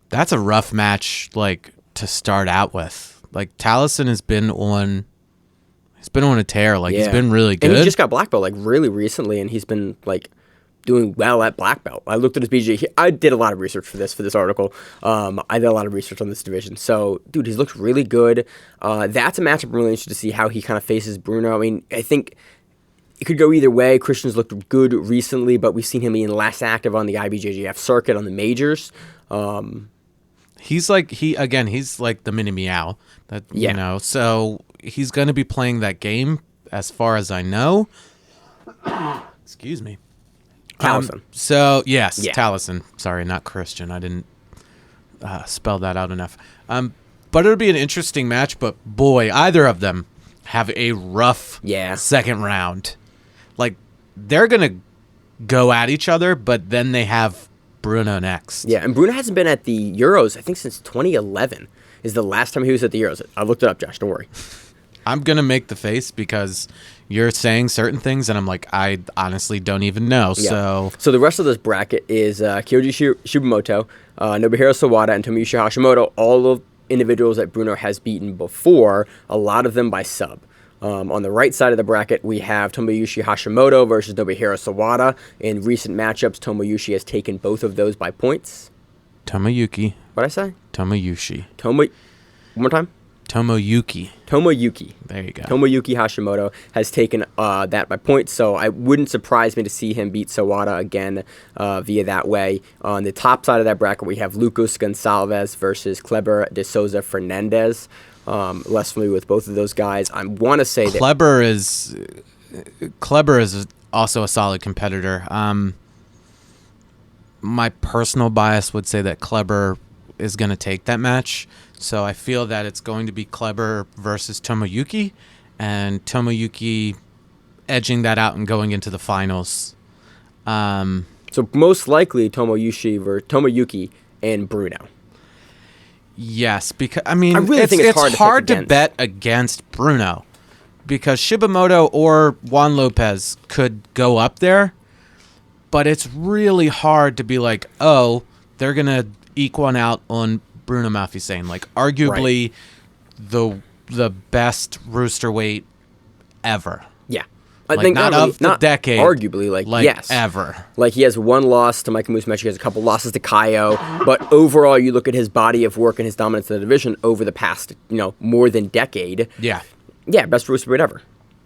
That's a rough match, like, to start out with. Like, Talison has been on a tear. Like, he's been really good. And he just got black belt, like, really recently, and he's been, like, doing well at black belt. I looked at his BJJ. I did a lot of research for this article. I did a lot of research on this division. So, dude, he's looked really good. That's a matchup I'm really interested to see how he kind of faces Bruno. I mean, I think it could go either way. Christian's looked good recently, but we've seen him being less active on the IBJJF circuit, on the majors. He's like the mini meow. You know, so he's going to be playing that game as far as I know. Excuse me. Talison. Talison. Sorry, not Christian. I didn't spell that out enough. But it'll be an interesting match, but boy, either of them have a rough second round. Like, they're going to go at each other, but then they have Bruno next. Yeah, and Bruno hasn't been at the Euros, I think, since 2011 is the last time he was at the Euros. I looked it up, Josh. Don't worry. I'm going to make the face because you're saying certain things, and I'm like, I honestly don't even know. Yeah. So the rest of this bracket is Kyoji Shibumoto, Nobuhiro Sawada, and Tomoyoshi Hashimoto, all of individuals that Bruno has beaten before, a lot of them by sub. On the right side of the bracket, we have Tomoyoshi Hashimoto versus Nobuhiro Sawada. In recent matchups, Tomoyoshi has taken both of those by points. Tomoyuki. What'd I say? Tomoyoshi. One more time? Tomoyuki. There you go. Tomoyuki Hashimoto has taken that by points, so I wouldn't surprise me to see him beat Sawada again via that way. On the top side of that bracket, we have Lucas Gonçalves versus Kleber de Souza Fernandez. Less familiar with both of those guys. I want to say Kleber is also a solid competitor. My personal bias would say that Kleber is going to take that match. So I feel that it's going to be Kleber versus Tomoyuki, and Tomoyuki edging that out and going into the finals. So most likely Tomoyuki and Bruno. Yes, because I mean, I really think it's hard to to bet against Bruno, because Shibamoto or Juan Lopez could go up there, but it's really hard to be like, oh, they're gonna eke one out on Bruno Malfacine, like arguably the best roosterweight ever. Yeah. I Like, think not of the decade. Arguably, like yes. Ever. Like, he has one loss to Michael Musumeci. He has a couple losses to Kaio. But overall, you look at his body of work and his dominance in the division over the past, more than decade. Yeah. Yeah, best roosterweight ever.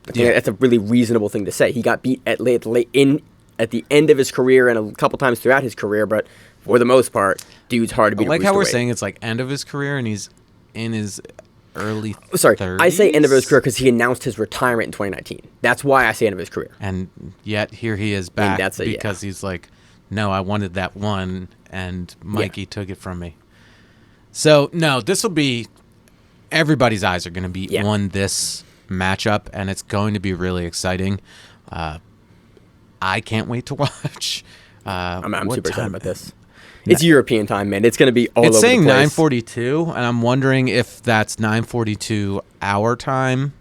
I think that's a really reasonable thing to say. He got beat at the end of his career and a couple times throughout his career, but for the most part, dude's hard to beat. I like how we're saying it's like end of his career and he's in his early 30s? I say end of his career because he announced his retirement in 2019. That's why I say end of his career. And yet here he is back because he's like, no, I wanted that one, and Mikey took it from me. So, no, this will be – everybody's eyes are going to be on this matchup, and it's going to be really exciting. I can't wait to watch. I'm super excited about this. It's European time, man. It's going to be all over the place. It's saying 9:42, and I'm wondering if that's 9:42 our time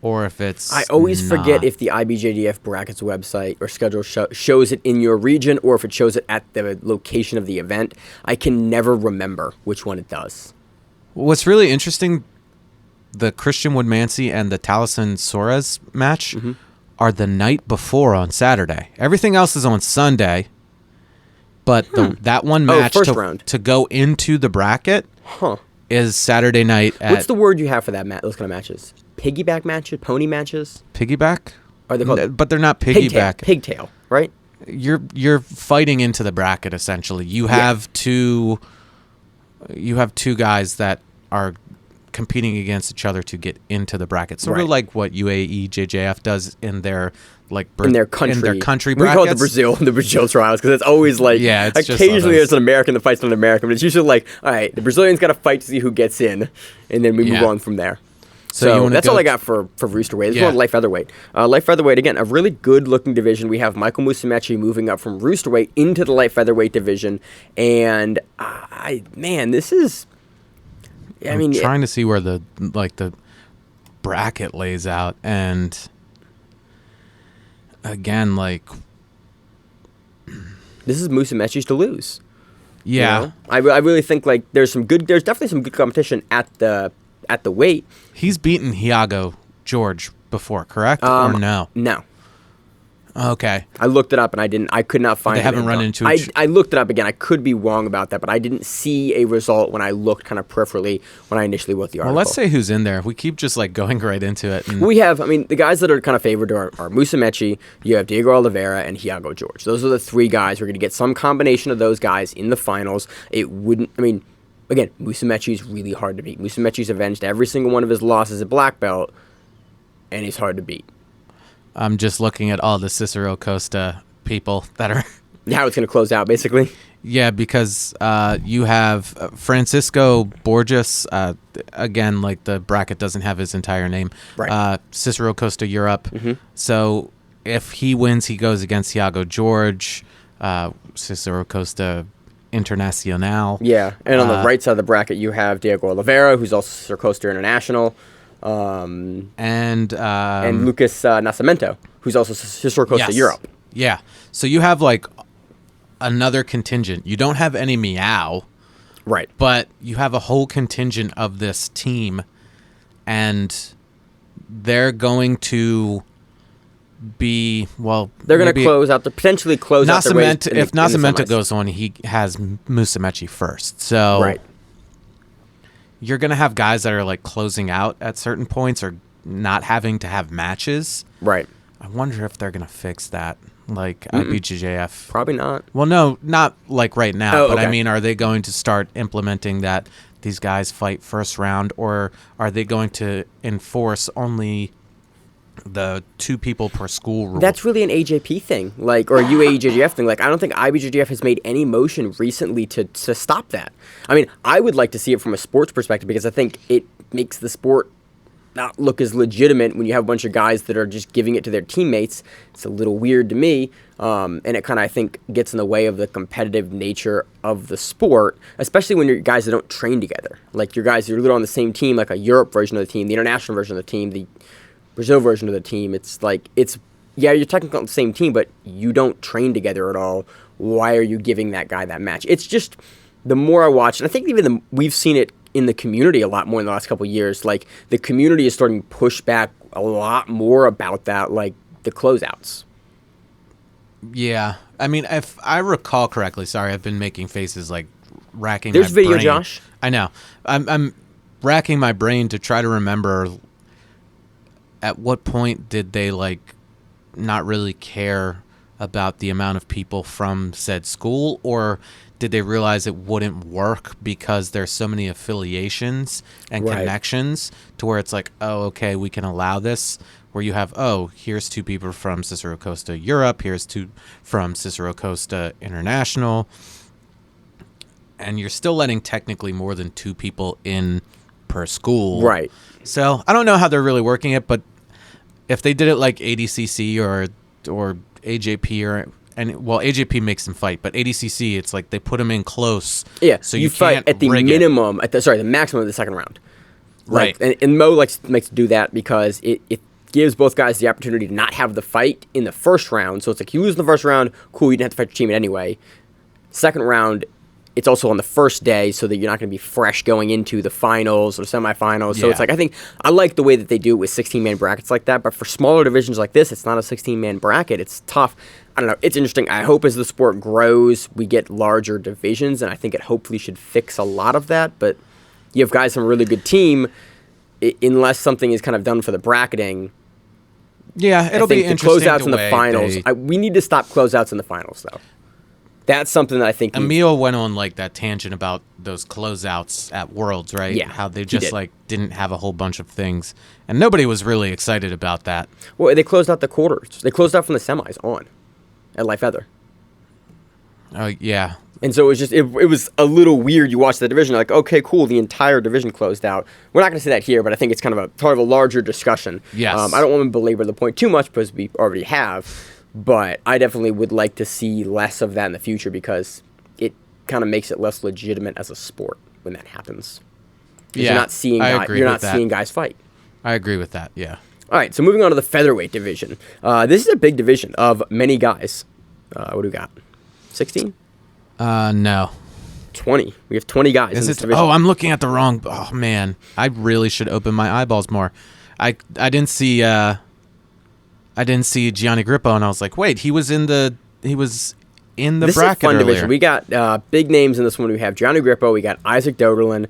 or if it's I always forget if the IBJJF brackets website or schedule shows it in your region or if it shows it at the location of the event. I can never remember which one it does. What's really interesting, the Christian Woodmansey and the Taliesin Soares match are the night before on Saturday. Everything else is on Sunday. But that one match to go into the bracket is Saturday night. What's the word you have for those kind of matches? Piggyback matches? Pony matches? Piggyback? Are they called? But they're not piggyback. Pigtail, right? You're fighting into the bracket essentially. You have two guys that are competing against each other to get into the bracket. Sort of like what UAE-JJF does in their in their country brackets. We call it the Brazil trials because it's always like occasionally there's an American that fights an American, but it's usually like, all right, the Brazilian's got to fight to see who gets in, and then we move on from there. So that's all I got for Roosterweight. Let's go on light featherweight. Light featherweight, again, a really good-looking division. We have Michael Musumeci moving up from Roosterweight into the light featherweight division, and this is. I'm trying to see where the bracket lays out, and again, this is Musumeci's to lose. Yeah, I really think there's definitely some good competition at the weight. He's beaten Thiago George before, correct? Or no? No. Okay. I looked it up and I could not find it. They haven't run into it. I looked it up again. I could be wrong about that, but I didn't see a result when I looked kind of peripherally when I initially wrote the article. Well, let's say who's in there. We keep just going right into it. We have, the guys that are kind of favored are Musumeci, you have Diego Oliveira, and Thiago George. Those are the three guys. We're going to get some combination of those guys in the finals. It wouldn't, again, Musumeci is really hard to beat. Musumeci's avenged every single one of his losses at black belt, and he's hard to beat. I'm just looking at all the Cicero Costa people that are... How it's going to close out, basically? Yeah, because you have Francisco Borges. Again, the bracket doesn't have his entire name. Right. Cicero Costa Europe. Mm-hmm. So if he wins, he goes against Thiago George, Cicero Costa Internacional. Yeah, and on the right side of the bracket, you have Diego Oliveira, who's also Cicero Costa International. And Lucas Nascimento, who's also Cicero Costa Europe. Yeah. So you have another contingent. You don't have any Meow. Right. But you have a whole contingent of this team, and they're going to be, they're going to potentially close out the race. If Nascimento goes on, he has Musumeci first. So right. You're going to have guys that are closing out at certain points or not having to have matches. Right. I wonder if they're going to fix that, IBJJF. Probably not. Well, no, not right now. But okay. Are they going to start implementing that these guys fight first round, or are they going to enforce only the 2 people per school rule? That's really an AJP thing, or a UAE-JJF thing. I don't think IBJJF has made any motion recently to stop that. I would like to see it from a sports perspective because I think it makes the sport not look as legitimate when you have a bunch of guys that are just giving it to their teammates. It's a little weird to me, and it kind of, I think, gets in the way of the competitive nature of the sport, especially when you're guys that don't train together. Like you're literally on the same team, like a Europe version of the team, the international version of the team, the Brazil version of the team. You're technically on the same team, but you don't train together at all. Why are you giving that guy that match? It's just, the more I watch, and I think even we've seen it in the community a lot more in the last couple of years. Like the community is starting to push back a lot more about that, like the closeouts. Yeah, I mean, if I recall correctly, sorry, I've been making faces like racking. There's my video, brain. Josh. I know. I'm racking my brain to try to remember at what point did they like not really care about the amount of people from said school, or did they realize it wouldn't work because there's so many affiliations and connections to where it's like, oh, okay, we can allow this, where you have, oh, here's 2 people from Cicero Costa Europe, here's 2 from Cicero Costa International, and you're still letting technically more than 2 people in per school. Right. So I don't know how they're really working it, but if they did it like ADCC or AJP AJP makes them fight, but ADCC, it's like they put them in close. Yeah, so you fight at the minimum, the maximum of the second round. Right. And Mo likes to do that because it gives both guys the opportunity to not have the fight in the first round. So it's like you lose in the first round, cool, you didn't have to fight your teammate anyway. Second round, it's also on the first day so that you're not going to be fresh going into the finals or semifinals. So it's like, I like the way that they do it with 16-man brackets like that, but for smaller divisions like this, it's not a 16-man bracket. It's tough. I don't know. It's interesting. I hope as the sport grows, we get larger divisions, and I think it hopefully should fix a lot of that. But you have guys from a really good team, unless something is kind of done for the bracketing. Yeah, it'll be interesting. The closeouts in the finals. We need to stop closeouts in the finals, though. That's something that I think Emil went on like that tangent about those closeouts at Worlds, right? Yeah, how they just like didn't have a whole bunch of things, and nobody was really excited about that. Well, they closed out the quarters. They closed out from the semis on at Life Feather. Oh yeah. And so it was just it was a little weird. You watch the division, like, okay, cool, the entire division closed out. We're not going to say that here, but I think it's kind of part of a larger discussion. Yes. I don't want to belabor the point too much because we already have. But I definitely would like to see less of that in the future because it kind of makes it less legitimate as a sport when that happens. Yeah, you're not seeing guys fight. I agree with that. Yeah. All right, so moving on to the featherweight division. This is a big division of many guys. What do we got? 16? No. 20. We have 20 guys in this division. Oh, I'm looking at the wrong. Oh man, I really should open my eyeballs more. I didn't see. I didn't see Gianni Grippo, and I was like, wait, he was in the bracket This is a fun earlier. division. We got big names in this one. We have Gianni Grippo. We got Isaac Doderlin.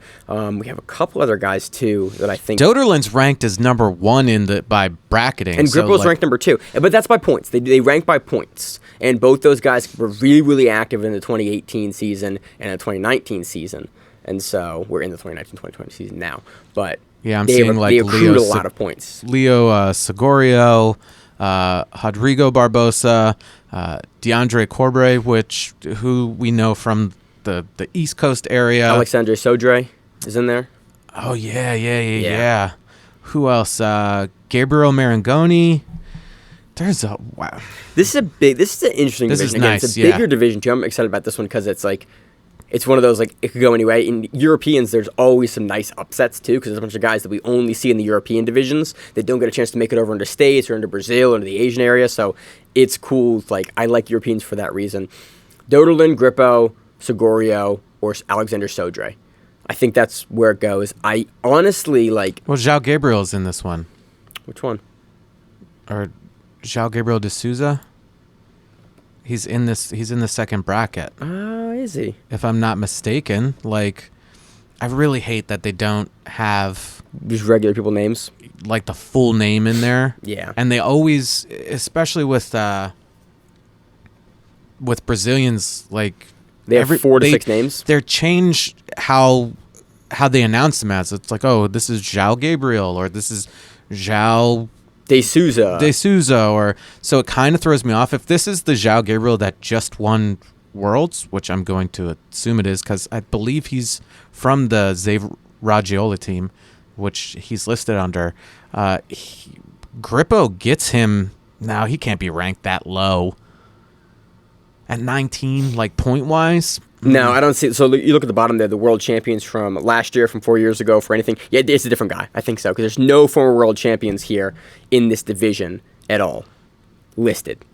We have a couple other guys, too, that I think... Doderlin's ranked as number 1 by bracketing. And Grippo's ranked number 2. But that's by points. They rank by points. And both those guys were really, really active in the 2018 season and the 2019 season. And so we're in the 2019-2020 season now. But yeah, I'm seeing they accrued a lot of points. Leo Segorio... Rodrigo Barbosa, DeAndre Corbre, who we know from the East Coast area. Alexandre Sodre is in there. Oh yeah. Who else? Gabriel Marangoni. There's a wow. This is an interesting division. This is Again, nice. It's a bigger division too. I'm excited about this one because it's like. It's one of those, like, it could go anyway. In Europeans, there's always some nice upsets, too, because there's a bunch of guys that we only see in the European divisions that don't get a chance to make it over into States or into Brazil or into the Asian area. So it's cool. Like, I like Europeans for that reason. Doderlin, Grippo, Segorio, or Alexander Sodre. I think that's where it goes. I honestly, like... Well, João Gabriel's in this one. Which one? Or João Gabriel de Souza? He's in the second bracket. Is he? If I'm not mistaken. Like, I really hate that they don't have just regular people names, like the full name in there. Yeah. And they always, especially with Brazilians, like they have 4 to 6 names. They're changed how they announce them as. It's like, oh, this is João Gabriel, or this is João De Souza, or so it kind of throws me off. If this is the João Gabriel that just won Worlds, which I'm going to assume it is, because I believe he's from the Zave Raggiola team. which he's listed under, Grippo gets him. Now he can't be ranked that low. At 19, like point-wise? No, I don't see it. So you look at the bottom there, the world champions from last year, from 4 years ago, for anything. Yeah, it's a different guy. I think so, because there's no former world champions here in this division at all listed.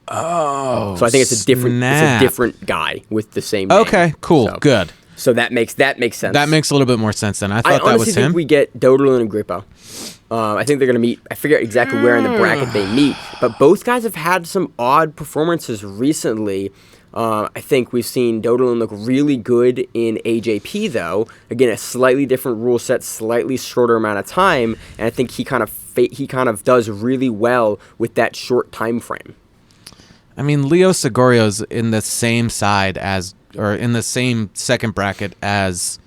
Oh, so I think it's a different guy with the same name. Okay, cool, good. So that makes sense. That makes a little bit more sense then. I thought that was him. I honestly think we get Doderlin and Grippo. I think they're going to meet. I forget exactly where in the bracket they meet, but both guys have had some odd performances recently. I think we've seen Doderlin look really good in AJP, though. Again, a slightly different rule set, slightly shorter amount of time, and I think he kind of does really well with that short time frame. I mean, Leo Segorio's in the same side as, or in the same second bracket as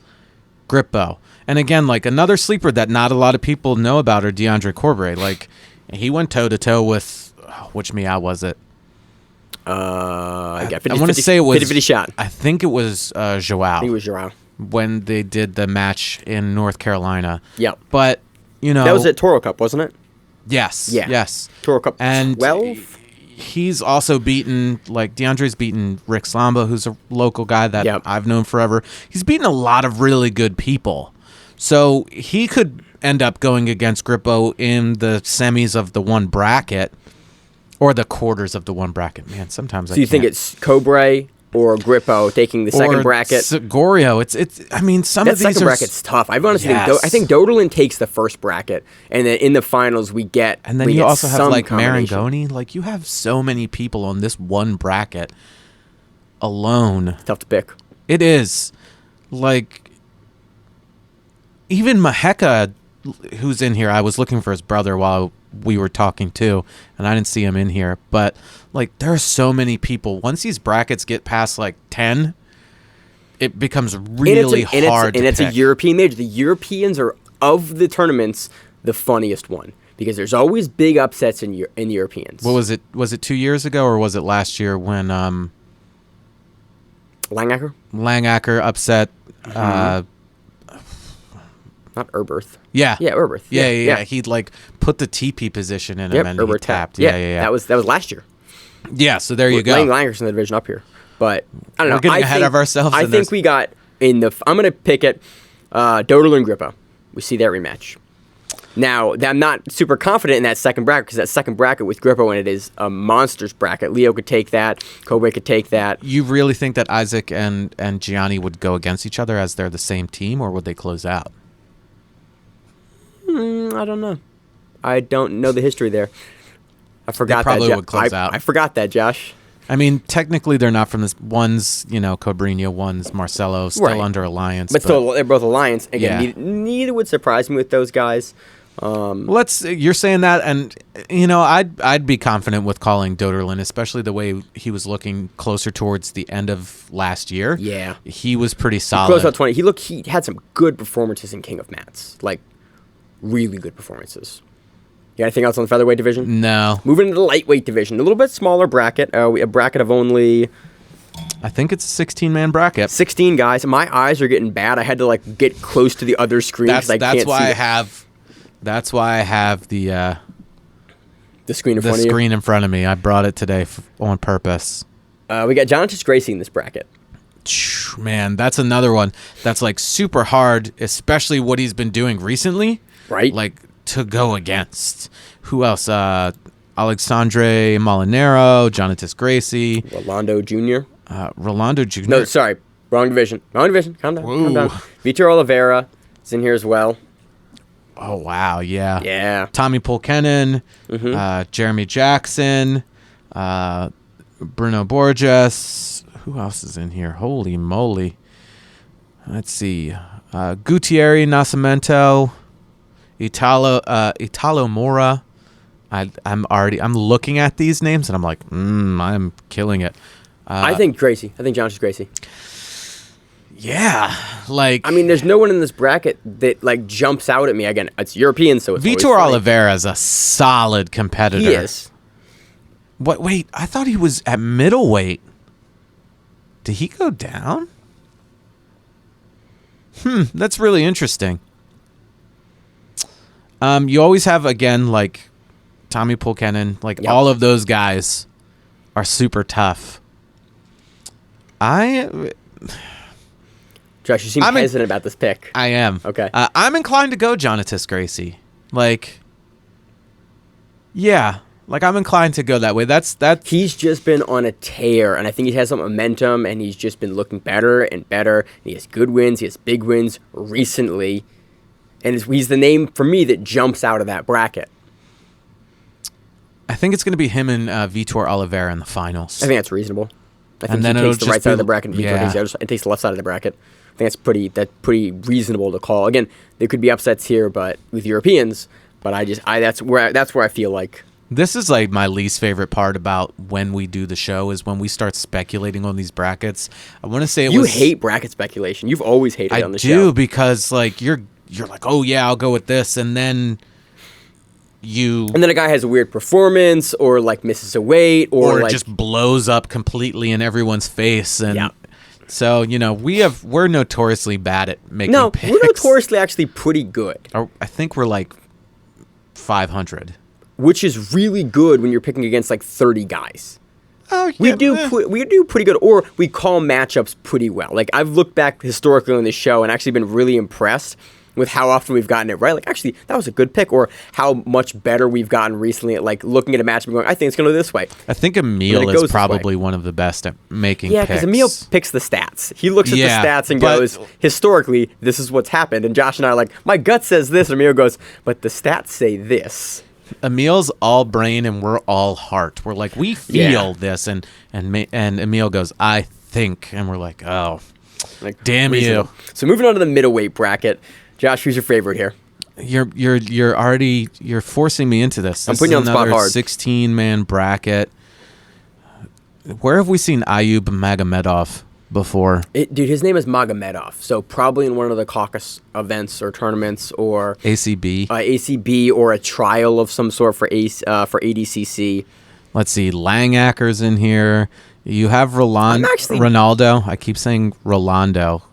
Grippo. And again, like another sleeper that not a lot of people know about are DeAndre Corbre. Like he went toe to toe with which Mia was it? I want to say it was 50 shot. I think it was Joao. I think it was Joao when they did the match in North Carolina. Yep. But you know that was at Toro Cup, wasn't it? Yes. Yeah. Yes. Toro Cup and 12. He's also beaten, like, DeAndre's beaten Rick Slamba, who's a local guy that I've known forever. He's beaten a lot of really good people. So he could end up going against Grippo in the semis of the one bracket or the quarters of the one bracket. Man, sometimes I can't. So you think it's Cobre or Grippo taking the second bracket? Segorio. It's. I mean, some of these second bracket's tough. I honestly think Doderlin takes the first bracket, and then in the finals we get. And then you also have like Marangoni. Like you have so many people on this one bracket alone. It's tough to pick. It is. Like even Maheka, who's in here. I was looking for his brother while we were talking too, and I didn't see him in here. But like, there are so many people. Once these brackets get past like 10, it becomes really hard. And it's a European major. The Europeans are, of the tournaments, the funniest one because there's always big upsets in the Europeans. What was it? Was it 2 years ago or was it last year when Langacker upset? Not Erberth. Yeah. Yeah, Erberth. Yeah. He'd like put the TP position in him and he tapped. Yeah. That was last year. Yeah, so there you go. Langer's in the division up here. But I don't know. We're getting ahead of ourselves. I think we got I'm going to pick it Doderlin Grippo. We see that rematch. Now, I'm not super confident in that second bracket because that second bracket with Grippo in it is a monsters bracket. Leo could take that. Kobe could take that. You really think that Isaac and Gianni would go against each other as they're the same team, or would they close out? I don't know. I don't know the history there. I forgot they probably would close out. I forgot that, Josh. I mean, technically they're not from this. One's, Cobrinha, one's Marcelo, still under Alliance. But still, they're both Alliance. Again, neither would surprise me with those guys. You're saying that, and I'd be confident with calling Doderlin, especially the way he was looking closer towards the end of last year. Yeah, he was pretty solid. He closed out 20. He had some good performances in King of Mats, like really good performances. You got anything else on the featherweight division? No. Moving into the lightweight division, a little bit smaller bracket. A bracket of only, I think it's a 16-man bracket. 16 guys. My eyes are getting bad. I had to get close to the other screen because I can't see. That's why I have the screen in front of you. The screen in front of me. I brought it today on purpose. We got Jonathan Gracie in this bracket. Man, that's another one that's like super hard, especially what he's been doing recently. Right. Like to go against. Who else? Alexandre Molinaro, Jonathan Gracie. Rolando Jr. Rolando Jr. No, sorry. Wrong division. Calm down. Vitor Oliveira is in here as well. Oh, wow, yeah. Yeah. Tommy Polkenin, Jeremy Jackson, Bruno Borges. Who else is in here? Holy moly. Let's see. Gutierrez Nascimento, Italo Mora. I'm looking at these names and I'm like, I'm killing it. I think Gracie. I think Jonathan Gracie. Yeah, like I mean, there's no one in this bracket that jumps out at me. Again, it's European, so it's Vitor Oliveira is a solid competitor. He is. What? Wait, I thought he was at middleweight. Did he go down? That's really interesting. You always have, again, like Tommy Pulkinen, like all of those guys are super tough. Josh, you seem hesitant about this pick. I am. Okay. I'm inclined to go Jonatas Gracie. Like, yeah. Like, I'm inclined to go that way. That's He's just been on a tear, and I think he has some momentum, and he's just been looking better and better. And he has good wins. He has big wins recently. And he's the name, for me, that jumps out of that bracket. I think it's going to be him and Vitor Oliveira in the finals. I think that's reasonable. I think then he takes the right side of the bracket. bracket, and Vitor takes the left side of the bracket. I think that's pretty reasonable to call. Again, there could be upsets here, but with Europeans. But that's where I feel like. This is like my least favorite part about when we do the show is when we start speculating on these brackets. I want to say you hate bracket speculation. You've always hated it on the show. I do, because like you're like, oh yeah, I'll go with this, and then a guy has a weird performance, or like misses a weight, or it like just blows up completely in everyone's face, and so we're notoriously bad at making picks. We're notoriously actually pretty good. I think we're like 500. Which is really good when you're picking against like 30 guys. Oh, yeah. We do pretty good, or we call matchups pretty well. Like, I've looked back historically on this show and actually been really impressed with how often we've gotten it right. Like, actually, that was a good pick, or how much better we've gotten recently at like looking at a matchup and going, I think it's going to go this way. I think Emil is probably one of the best at making picks. Yeah, because Emil picks the stats. He looks at the stats and goes, historically, this is what's happened. And Josh and I are like, my gut says this. And Emil goes, but the stats say this. Emil's all brain and we're all heart. We're like, we feel this, and Emil goes, I think, and we're like, oh, like, damn reasonable. You. So moving on to the middleweight bracket, Josh, who's your favorite here? You're forcing me into this. I'm putting you on the spot hard. 16-man bracket. Where have we seen Ayub Magomedov before? Dude, his name is Magomedov, so probably in one of the caucus events or tournaments, or ACB, or a trial of some sort for ADCC. Let's see, Langacker's in here. You have Ronaldo. I keep saying Rolando.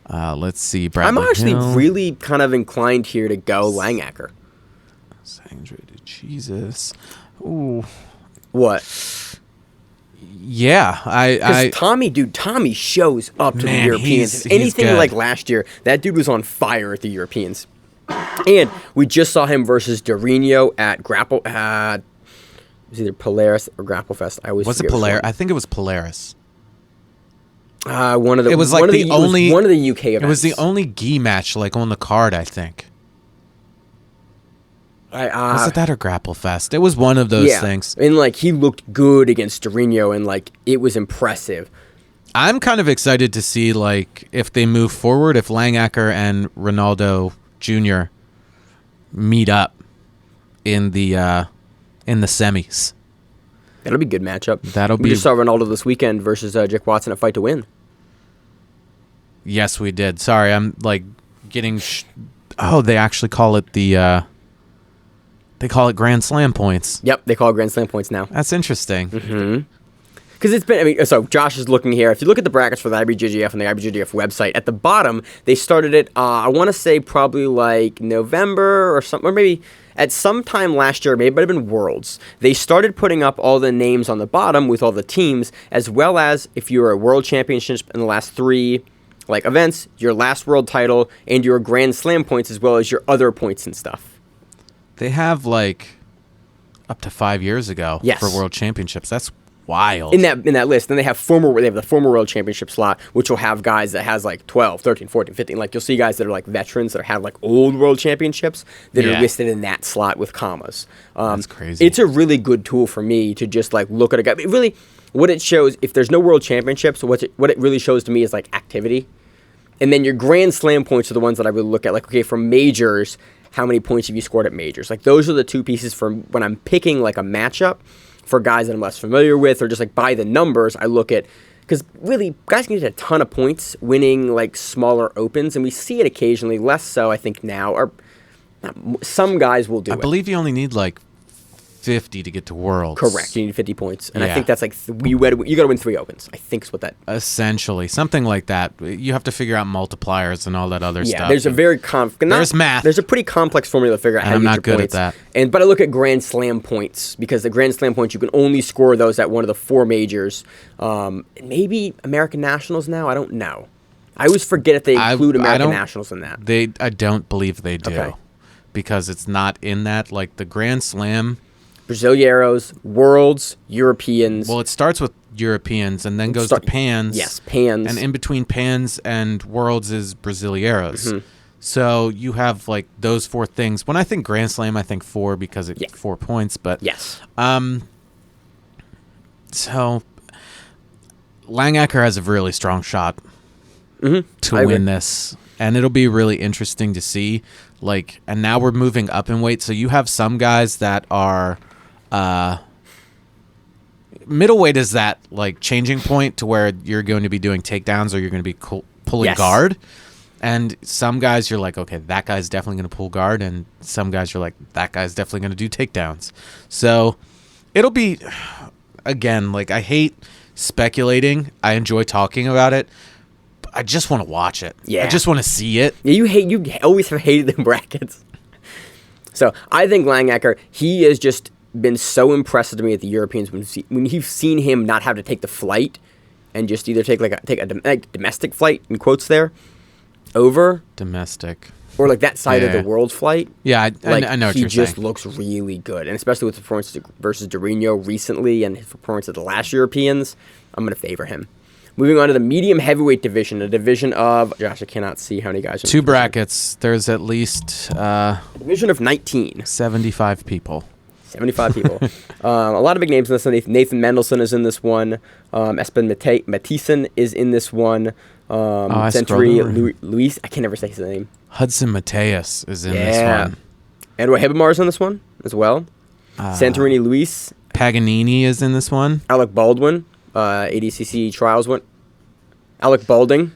Let's see, Bradley I'm actually Hill. really kind of inclined here to go Langacker. Sandra Jesus. Ooh. What? Yeah, Tommy shows up to the Europeans. If anything like last year, that dude was on fire at the Europeans. And we just saw him versus Dorino at Grapple. It was either Polaris or Grapple Fest. Was it Polaris? I think it was Polaris. One of the UK events. It was the only gi match like on the card, I think. Was it that or Grapple Fest? It was one of those things. And like he looked good against Dorino, and like it was impressive. I'm kind of excited to see like if they move forward, if Langacker and Ronaldo Jr. meet up in the semis. That'll be a good matchup. We just saw Ronaldo this weekend versus Jake Watson at Fight to Win. Yes, we did. Sorry, I'm like getting. They actually call it They call it Grand Slam points. Yep, they call it Grand Slam points now. That's interesting. Mm-hmm. Because it's been, so Josh is looking here. If you look at the brackets for the IBJJF and the IBJJF website, at the bottom, they started it, I want to say probably like November or something, or maybe at some time last year, maybe it might have been Worlds. They started putting up all the names on the bottom with all the teams, as well as if you were a World Championships in the last 3 like events, your last world title, and your Grand Slam points, as well as your other points and stuff. They have like up to 5 years ago for World Championships. That's wild. In that list. Then they have the former World Championship slot, which will have guys that has like 12, 13, 14, 15. Like you'll see guys that are like veterans that have like old World Championships that are listed in that slot with commas. That's crazy. It's a really good tool for me to just like look at a guy. It really, what it shows, if there's no World Championships, what it really shows to me is like activity. And then your Grand Slam points are the ones that I really look at. Like, okay, from majors, how many points have you scored at majors? Like those are the two pieces for when I'm picking like a matchup for guys that I'm less familiar with, or just like by the numbers, I look at, because really guys can get a ton of points winning like smaller opens, and we see it occasionally, less so I think now, or some guys will do it. I believe you only need like 50 to get to Worlds. Correct. You need 50 points. And I think that's like, you got to win 3 Opens. I think is what that... Essentially. Something like that. You have to figure out multipliers and all that other stuff. Yeah, there's a very... There's math. There's a pretty complex formula to figure out how to get your points. I'm not good at that. But I look at Grand Slam points, because the Grand Slam points, you can only score those at one of the 4 majors. Maybe American Nationals now? I don't know. I always forget if they include American Nationals in that. I don't believe they do. Okay. Because it's not in that. Like the Grand Slam... Brasileiros, Worlds, Europeans. Well, it starts with Europeans and then goes to Pans. Yes, Pans. And in between Pans and Worlds is Brasileiros. Mm-hmm. So you have like those 4 things. When I think Grand Slam, I think 4 because it's 4 points. But yes. So Langacker has a really strong shot to win this, and it'll be really interesting to see. Like, and now we're moving up in weight, so you have some guys that are. Middleweight is that like changing point to where you're going to be doing takedowns or you're going to be pulling guard, and some guys you're like, okay, that guy's definitely going to pull guard, and some guys you're like, that guy's definitely going to do takedowns. So it'll be, again, like I hate speculating. I enjoy talking about it. But I just want to watch it. Yeah, I just want to see it. Yeah, you always have hated the brackets. So I think Langacker, he has just been so impressive to me at the Europeans when you've seen him not have to take the flight and just either take a domestic flight in quotes there over domestic or like that side of the world flight. Yeah, I know what you're saying. He just looks really good, and especially with the performance versus Dorino recently and his performance at the last Europeans, I'm going to favor him. Moving on to the medium heavyweight division, a division of... Josh, I cannot see how many guys are in 2 brackets. There's at least... division of 19. 75 people. 75 people. A lot of big names in this one. Nathan Mendelsohn is in this one. Espen Mathisen is in this one. Century Luis... I can never say his name. Hudson Mateus is in this one. Edouard Hebemar is in this one as well. Santorini Luis. Paganini is in this one. Alec Baldwin. ADCC trials went. Alec Balding.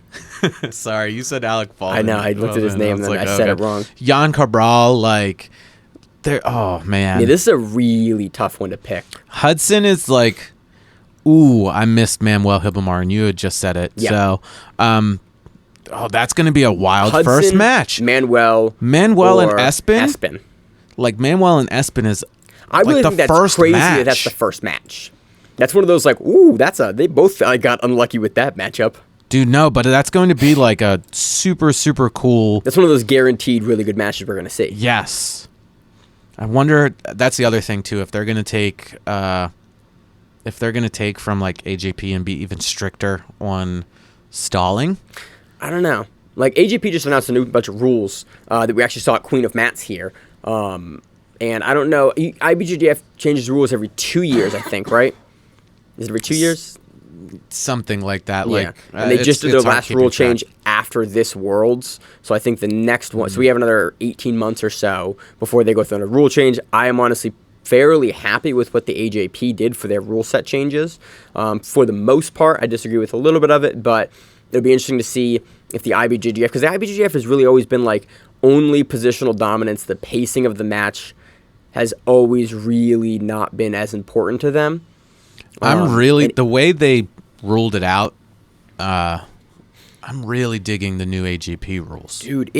Sorry, you said Alec Balding. I know. I looked at his name and then I said it wrong. Jan Cabral, like, oh man. Yeah, this is a really tough one to pick. Hudson is like, ooh, I missed Manuel Hebemar, and you had just said it. Yep. So, that's going to be a wild Hudson, first match. Manuel and Espen. Like Manuel and Espen is. I really think that's crazy that that's the first match. That's one of those like, ooh, they both got unlucky with that matchup. Dude, no, but that's going to be like a super, super cool. That's one of those guaranteed really good matches we're going to see. Yes. I wonder, that's the other thing too, if they're going to take from like AJP and be even stricter on stalling. I don't know. Like AJP just announced a new bunch of rules that we actually saw at Queen of Mats here. And I don't know, IBJJF changes rules every 2 years, I think, right? Is it every 2 years? Something like that. Yeah. Like, and they just did their last rule change after this Worlds. So I think the next one, so we have another 18 months or so before they go through a rule change. I am honestly fairly happy with what the AJP did for their rule set changes. For the most part, I disagree with a little bit of it, but it'll be interesting to see if the IBJJF, because the IBJJF has really always been like only positional dominance. The pacing of the match has always really not been as important to them. The way they ruled it out, I'm really digging the new AJP rules. Dude,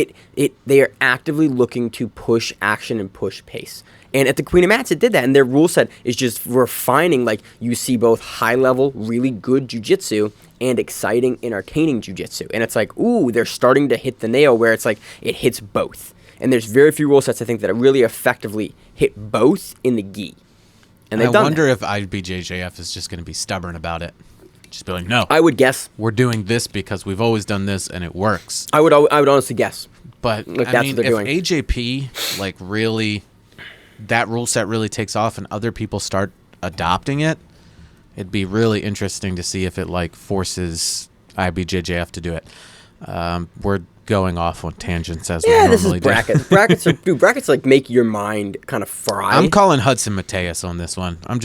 they are actively looking to push action and push pace. And at the Queen of Mats, it did that. And their rule set is just refining, like, you see both high-level, really good jiu-jitsu and exciting, entertaining jiu-jitsu. And it's like, ooh, they're starting to hit the nail where it's like it hits both. And there's very few rule sets, I think, that really effectively hit both in the gi. And I wonder if IBJJF is just going to be stubborn about it. Just be like, no. I would guess. We're doing this because we've always done this and it works. I would honestly guess. But, like, I mean, if AJP, like, really, that rule set really takes off and other people start adopting it, it'd be really interesting to see if it, like, forces IBJJF to do it. We're going off on tangents as we normally do. This is brackets. Brackets like make your mind kind of fry. I'm calling Hudson Mateus on this one. I'm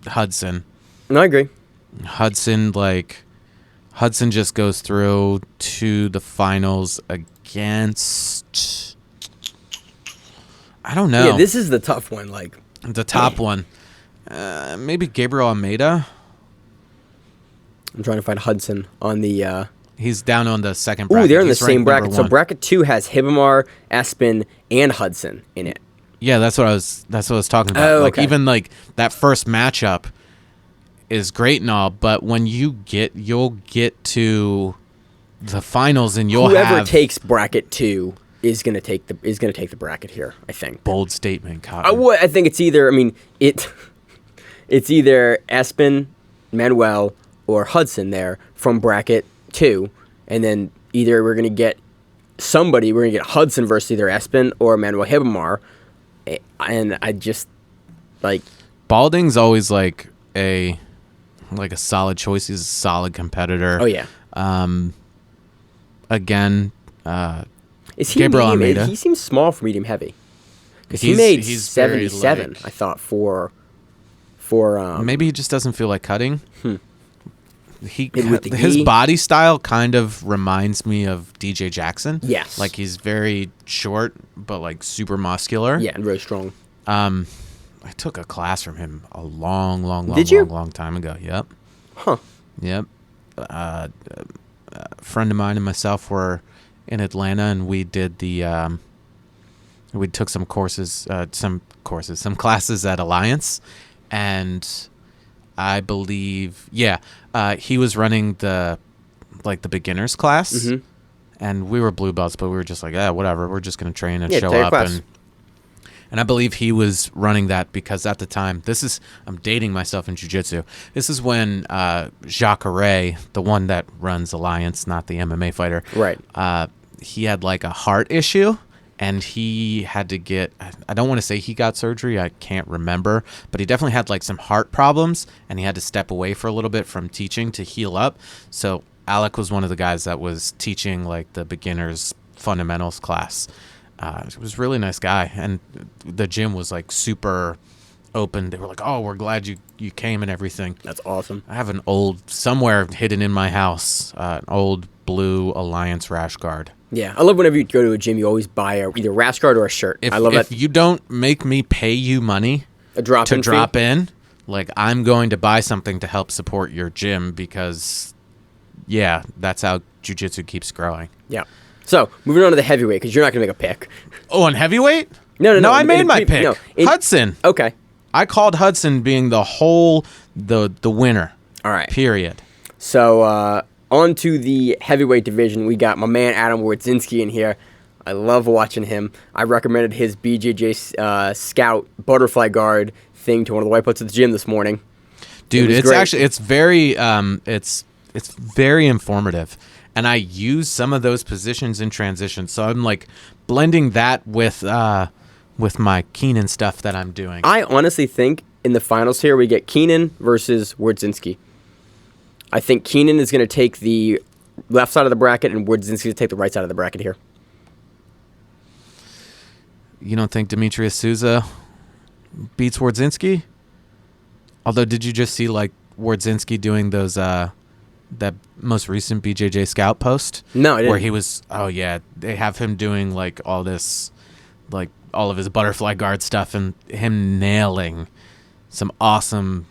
Hudson. No, I agree. Hudson just goes through to the finals against. I don't know. Yeah, this is the tough one. Like, The top one, maybe Gabriel Almeida. I'm trying to find Hudson on the. He's down on the second bracket. Ooh, they're in the He's same ranked bracket. number So one. bracket 2 has Hibamar, Espen, and Hudson in it. Yeah, that's what I was talking about. Oh, like okay. even like that first matchup is great and all, but when you'll get to the finals and Whoever have takes bracket 2 is gonna take the bracket here. I think. bold statement, Cotton. I think it's either. I mean, it's either Espen, Manuel, or Hudson there from bracket 2, and then either we're gonna get Hudson versus either Espen or Manuel Hibamar, and I just like Balding's always like a solid choice. He's a solid competitor. Oh yeah. Again, Is he Gabriel medium? Almeida. He seems small for medium heavy. Because he He's- made he's very 77, light. I thought, for maybe he just doesn't feel like cutting. Maybe with the His gi? body style kind of reminds me of DJ Jackson. Yes. Like he's very short but like super muscular. yeah, and really strong. I took a class from him a long Did you? long time ago. Yep. Huh. Yep. A friend of mine and myself were in Atlanta, and we did we took some classes at Alliance, and I believe, he was running the beginners class, Mhm. and we were blue belts, but we were just like, whatever, we're just gonna train and Yeah, show take a up, class. and I believe he was running that because at the time, I'm dating myself in jiu-jitsu. This is when Jacare, the one that runs Alliance, not the MMA fighter, Right. he had like a heart issue, and he had to get, I don't want to say he got surgery, I can't remember, but he definitely had like some heart problems, and he had to step away for a little bit from teaching to heal up. So Alec was one of the guys that was teaching like the beginners fundamentals class. He was a really nice guy, and the gym was like super open. They were like, "Oh, we're glad you came and everything." That's awesome. I have an old, somewhere hidden in my house, an old blue Alliance rash guard. Yeah, I love whenever you go to a gym, you always buy either rash guard or a shirt. I love If that. you don't make me pay you money A drop to in drop fee. in, like I'm going to buy something to help support your gym because, that's how jiu-jitsu keeps growing. Yeah. So moving on to the heavyweight, because you're not gonna make a pick. Oh, and heavyweight? No, I in made the my pick. Hudson. Okay. I called Hudson being the winner. All right. Period. So on to the heavyweight division. We got my man Adam Wardzinski in here. I love watching him. I recommended his BJJ Scout butterfly guard thing to one of the white belts at the gym this morning. Dude, was it's great. actually it's very it's very informative. And I use some of those positions in transition. So I'm like blending that with my Keenan stuff that I'm doing. I honestly think in the finals here we get Keenan versus Wardzinski. I think Keenan is going to take the left side of the bracket and Wardzinski is going to take the right side of the bracket here. You don't think Demetrius Souza beats Wardzinski? Although, did you just see like Wardzinski doing those that most recent BJJ Scout post? No, I didn't. Where he was, they have him doing like all this, like all of his butterfly guard stuff, and him nailing some awesome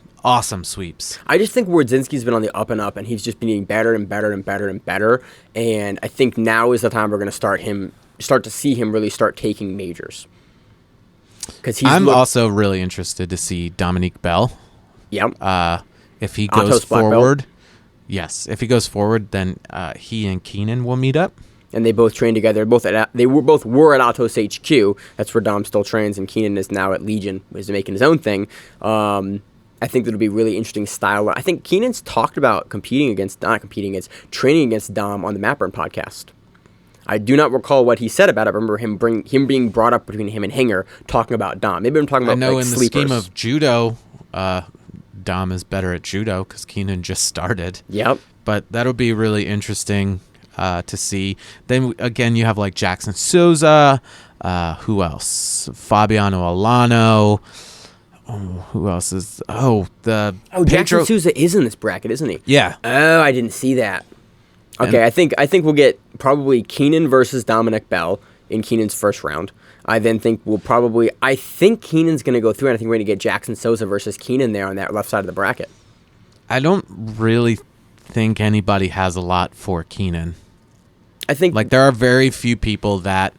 sweeps. I just think Wardzinski's been on the up and up, and he's just been getting better and better and better and better. And I think now is the time we're going to start to see him really start taking majors. Because I'm also really interested to see Dominique Bell. Yep. If he goes Atos black belt. forward, yes. If he goes forward, then he and Keenan will meet up. And they both train together. Both were at Atos HQ. That's where Dom still trains, and Keenan is now at Legion, is making his own thing. I think that'll be a really interesting style. I think Keenan's talked about training against Dom on the Mapburn podcast. I do not recall what he said about it. I remember him being brought up between him and Hinger talking about Dom. Maybe I'm talking about I know like, in sleepers. the scheme of judo, Dom is better at judo because Keenan just started. Yep. But that'll be really interesting to see. Then again, you have like Jackson Souza. Who else? Fabiano Alano. Who else is? Pedro. Jackson Souza is in this bracket, isn't he? Yeah. Oh, I didn't see that. Okay, I think we'll get probably Keenan versus Dominic Bell, in Keenan's first round. I then think I think Keenan's going to go through, and I think we're going to get Jackson Souza versus Keenan there on that left side of the bracket. I don't really think anybody has a lot for Keenan. I think there are very few people that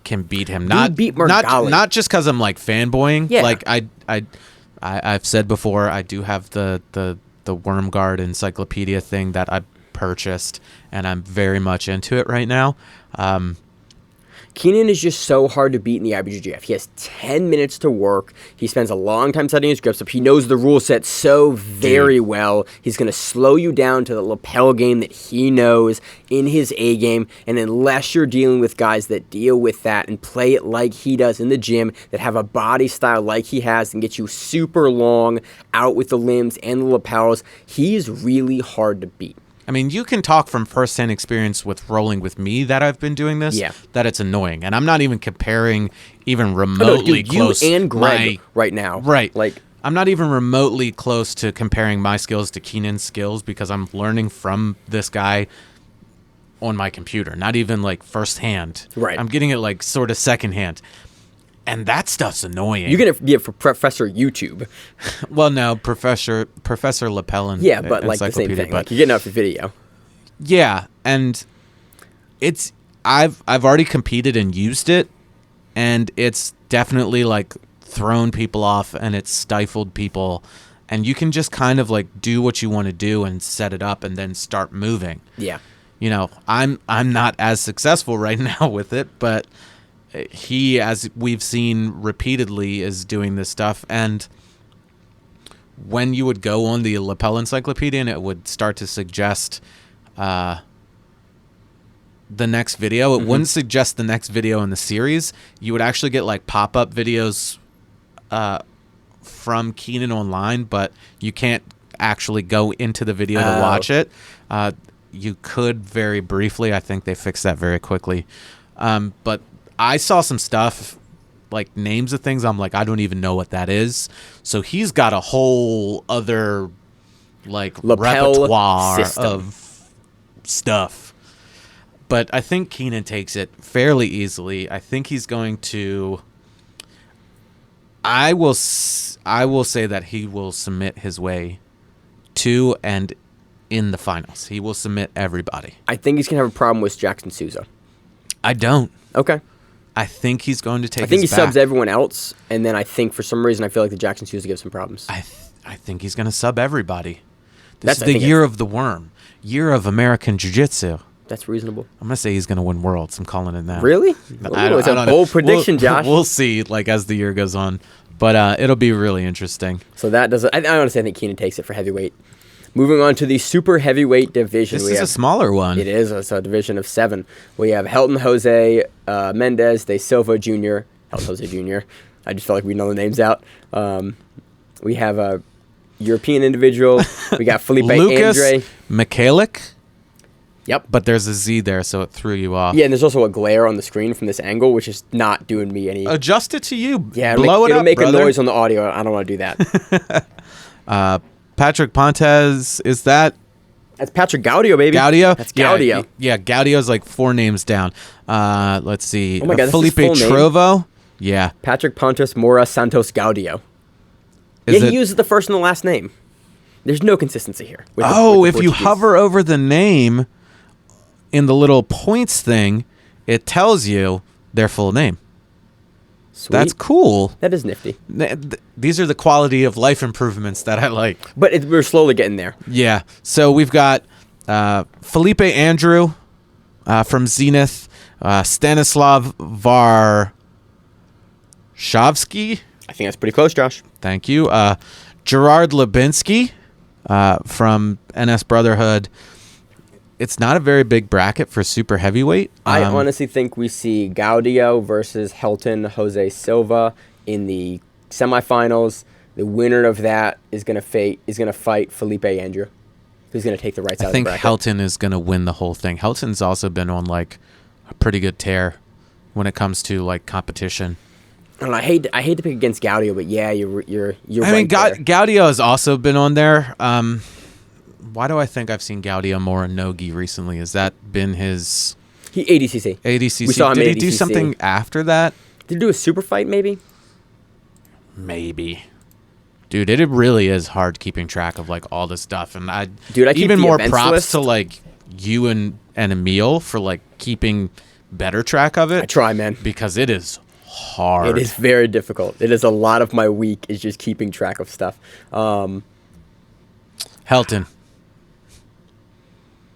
can beat him. Not just because I'm fanboying. Yeah. I've said before, I do have the Wormguard encyclopedia thing that I purchased, and I'm very much into it right now. Keenan is just so hard to beat in the IBJJF. He has 10 minutes to work. He spends a long time setting his grips up. He knows the rule set so very well. He's going to slow you down to the lapel game that he knows in his A game. And unless you're dealing with guys that deal with that and play it like he does in the gym, that have a body style like he has and get you super long out with the limbs and the lapels, he's really hard to beat. I mean, you can talk from firsthand experience with rolling with me that I've been doing this, that it's annoying. And I'm not even comparing even remotely close. You and Greg right now. Right. I'm not even remotely close to comparing my skills to Keenan's skills because I'm learning from this guy on my computer, not even firsthand. Right. I'm getting it sort of secondhand. And that stuff's annoying. You're going to get for Professor YouTube. Well, no, Professor Lapellin. Yeah, but the same thing. You're getting off the video. Yeah, and I've already competed and used it, and it's definitely thrown people off and it's stifled people, and you can just kind of do what you want to do and set it up and then start moving. Yeah. I'm not as successful right now with it, but he, as we've seen repeatedly, is doing this stuff. And when you would go on the lapel encyclopedia and it would start to suggest the next video, it wouldn't suggest the next video in the series. You would actually get pop-up videos from Keenan online, but you can't actually go into the video to watch it. You could very briefly. I think they fixed that very quickly. But I saw some stuff, names of things. I'm I don't even know what that is. So he's got a whole other, repertoire system of stuff. But I think Keenan takes it fairly easily. I think he's going to... I will say that he will submit his way to and in the finals. He will submit everybody. I think he's going to have a problem with Jackson Souza. I don't. Okay. I think he's going to take I think his he back. subs everyone else, and then I think for some reason I feel like the Jackson Souza gives some problems. I think he's going to sub everybody. This is the year of the worm. Year of American Jiu-Jitsu. That's reasonable. I'm going to say he's going to win Worlds. I'm calling it now. Really? It's a bold prediction, Josh. We'll see as the year goes on. But it'll be really interesting. So that doesn't... I honestly think Keenan takes it for heavyweight. Moving on to the super heavyweight division. This is a smaller one. It is. It's a division of 7. We have Helton Jose Mendez de Silva Jr. Helton Jose Jr. I just felt like we know the names out. We have a European individual. We got Felipe Lucas Andre. Michalik. Yep. But there's a Z there, so it threw you off. Yeah, and there's also a glare on the screen from this angle, which is not doing me any... Adjust it to you. Yeah, it'll make brother. a noise on the audio. I don't want to do that. Patrick Pontes, is that... That's Patrick Gaudio, baby. Gaudio? That's Gaudio. Yeah, Gaudio's 4 names down. Let's see. Oh my God, Felipe that's his full Trovo. name? Yeah. Patrick Pontes Mora Santos Gaudio. He uses the first and the last name. There's no consistency here. If you hover over the name in the little points thing, it tells you their full name. Sweet. That's cool. That is nifty. These are the quality of life improvements that I like. But we're slowly getting there. Yeah. So we've got Felipe Andrew from Zenith, Stanislav Varshavsky. I think that's pretty close, Josh. Thank you. Gerard Lubinsky from NS Brotherhood. It's not a very big bracket for super heavyweight. I honestly think we see Gaudio versus Helton Jose Silva in the semifinals. The winner of that is going to fight Felipe Andrew, who's going to take the right side of the bracket. I think Helton is going to win the whole thing. Helton's also been on a pretty good tear when it comes to competition. I don't know, I hate to pick against Gaudio, but yeah, you're right. I mean, Gaudio has also been on there. Why do I think I've seen Gaudio more in Nogi recently? Has that been his... He ADCC. ADCC. We saw him Did in he do ADCC. something after that? Did he do a super fight, maybe? Maybe. Dude, it really is hard keeping track of like all this stuff, and I keep even the more events props list. to like you and Emil for like keeping better track of it. I try, man. Because it is hard. It is very difficult. It is a lot of my week is just keeping track of stuff. Helton.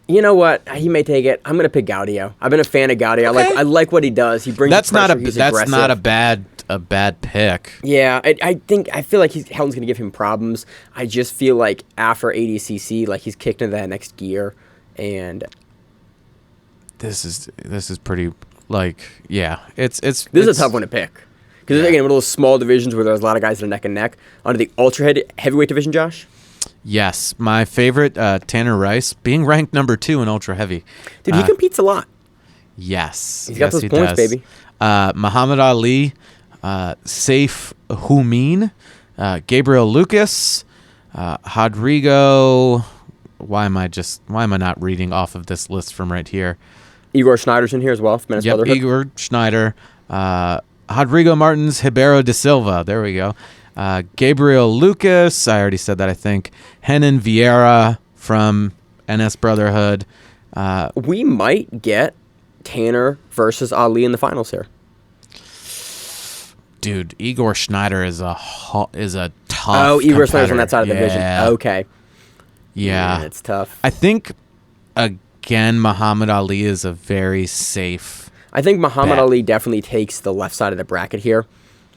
You know what? He may take it. I'm gonna pick Gaudio. I've been a fan of Gaudio. Okay. I like what he does. He brings. That's the pressure. not a bad pick. Yeah, I feel like Helton's gonna give him problems. I just feel like after ADCC, like he's kicked into that next gear, and this is pretty like This is a tough one to pick because again, one of those small divisions where there's a lot of guys that are neck and neck. Under the heavyweight division, Josh. Yes, my favorite, Tanner Rice, being ranked number 2 in ultra heavy. Dude, he competes a lot. Yes. He's got those points, does. baby. Muhammad Ali, Saif Humin, Gabriel Lucas, Rodrigo. Why am I not reading off of this list from right here? Igor Schneider's in here as well. Menace Brotherhood. Igor Schneider, Rodrigo Martins, Ribeiro de Silva. There we go. Gabriel Lucas, I already said that, I think. Renan Vieira from NS Brotherhood. We might get Tanner versus Ali in the finals here. Dude, Igor Schneider is a tough. Oh, Igor Schneider's on that side of the division. Okay. Yeah, it's tough. I think again, Muhammad Ali is a very safe. I think Muhammad bet. Ali definitely takes the left side of the bracket here.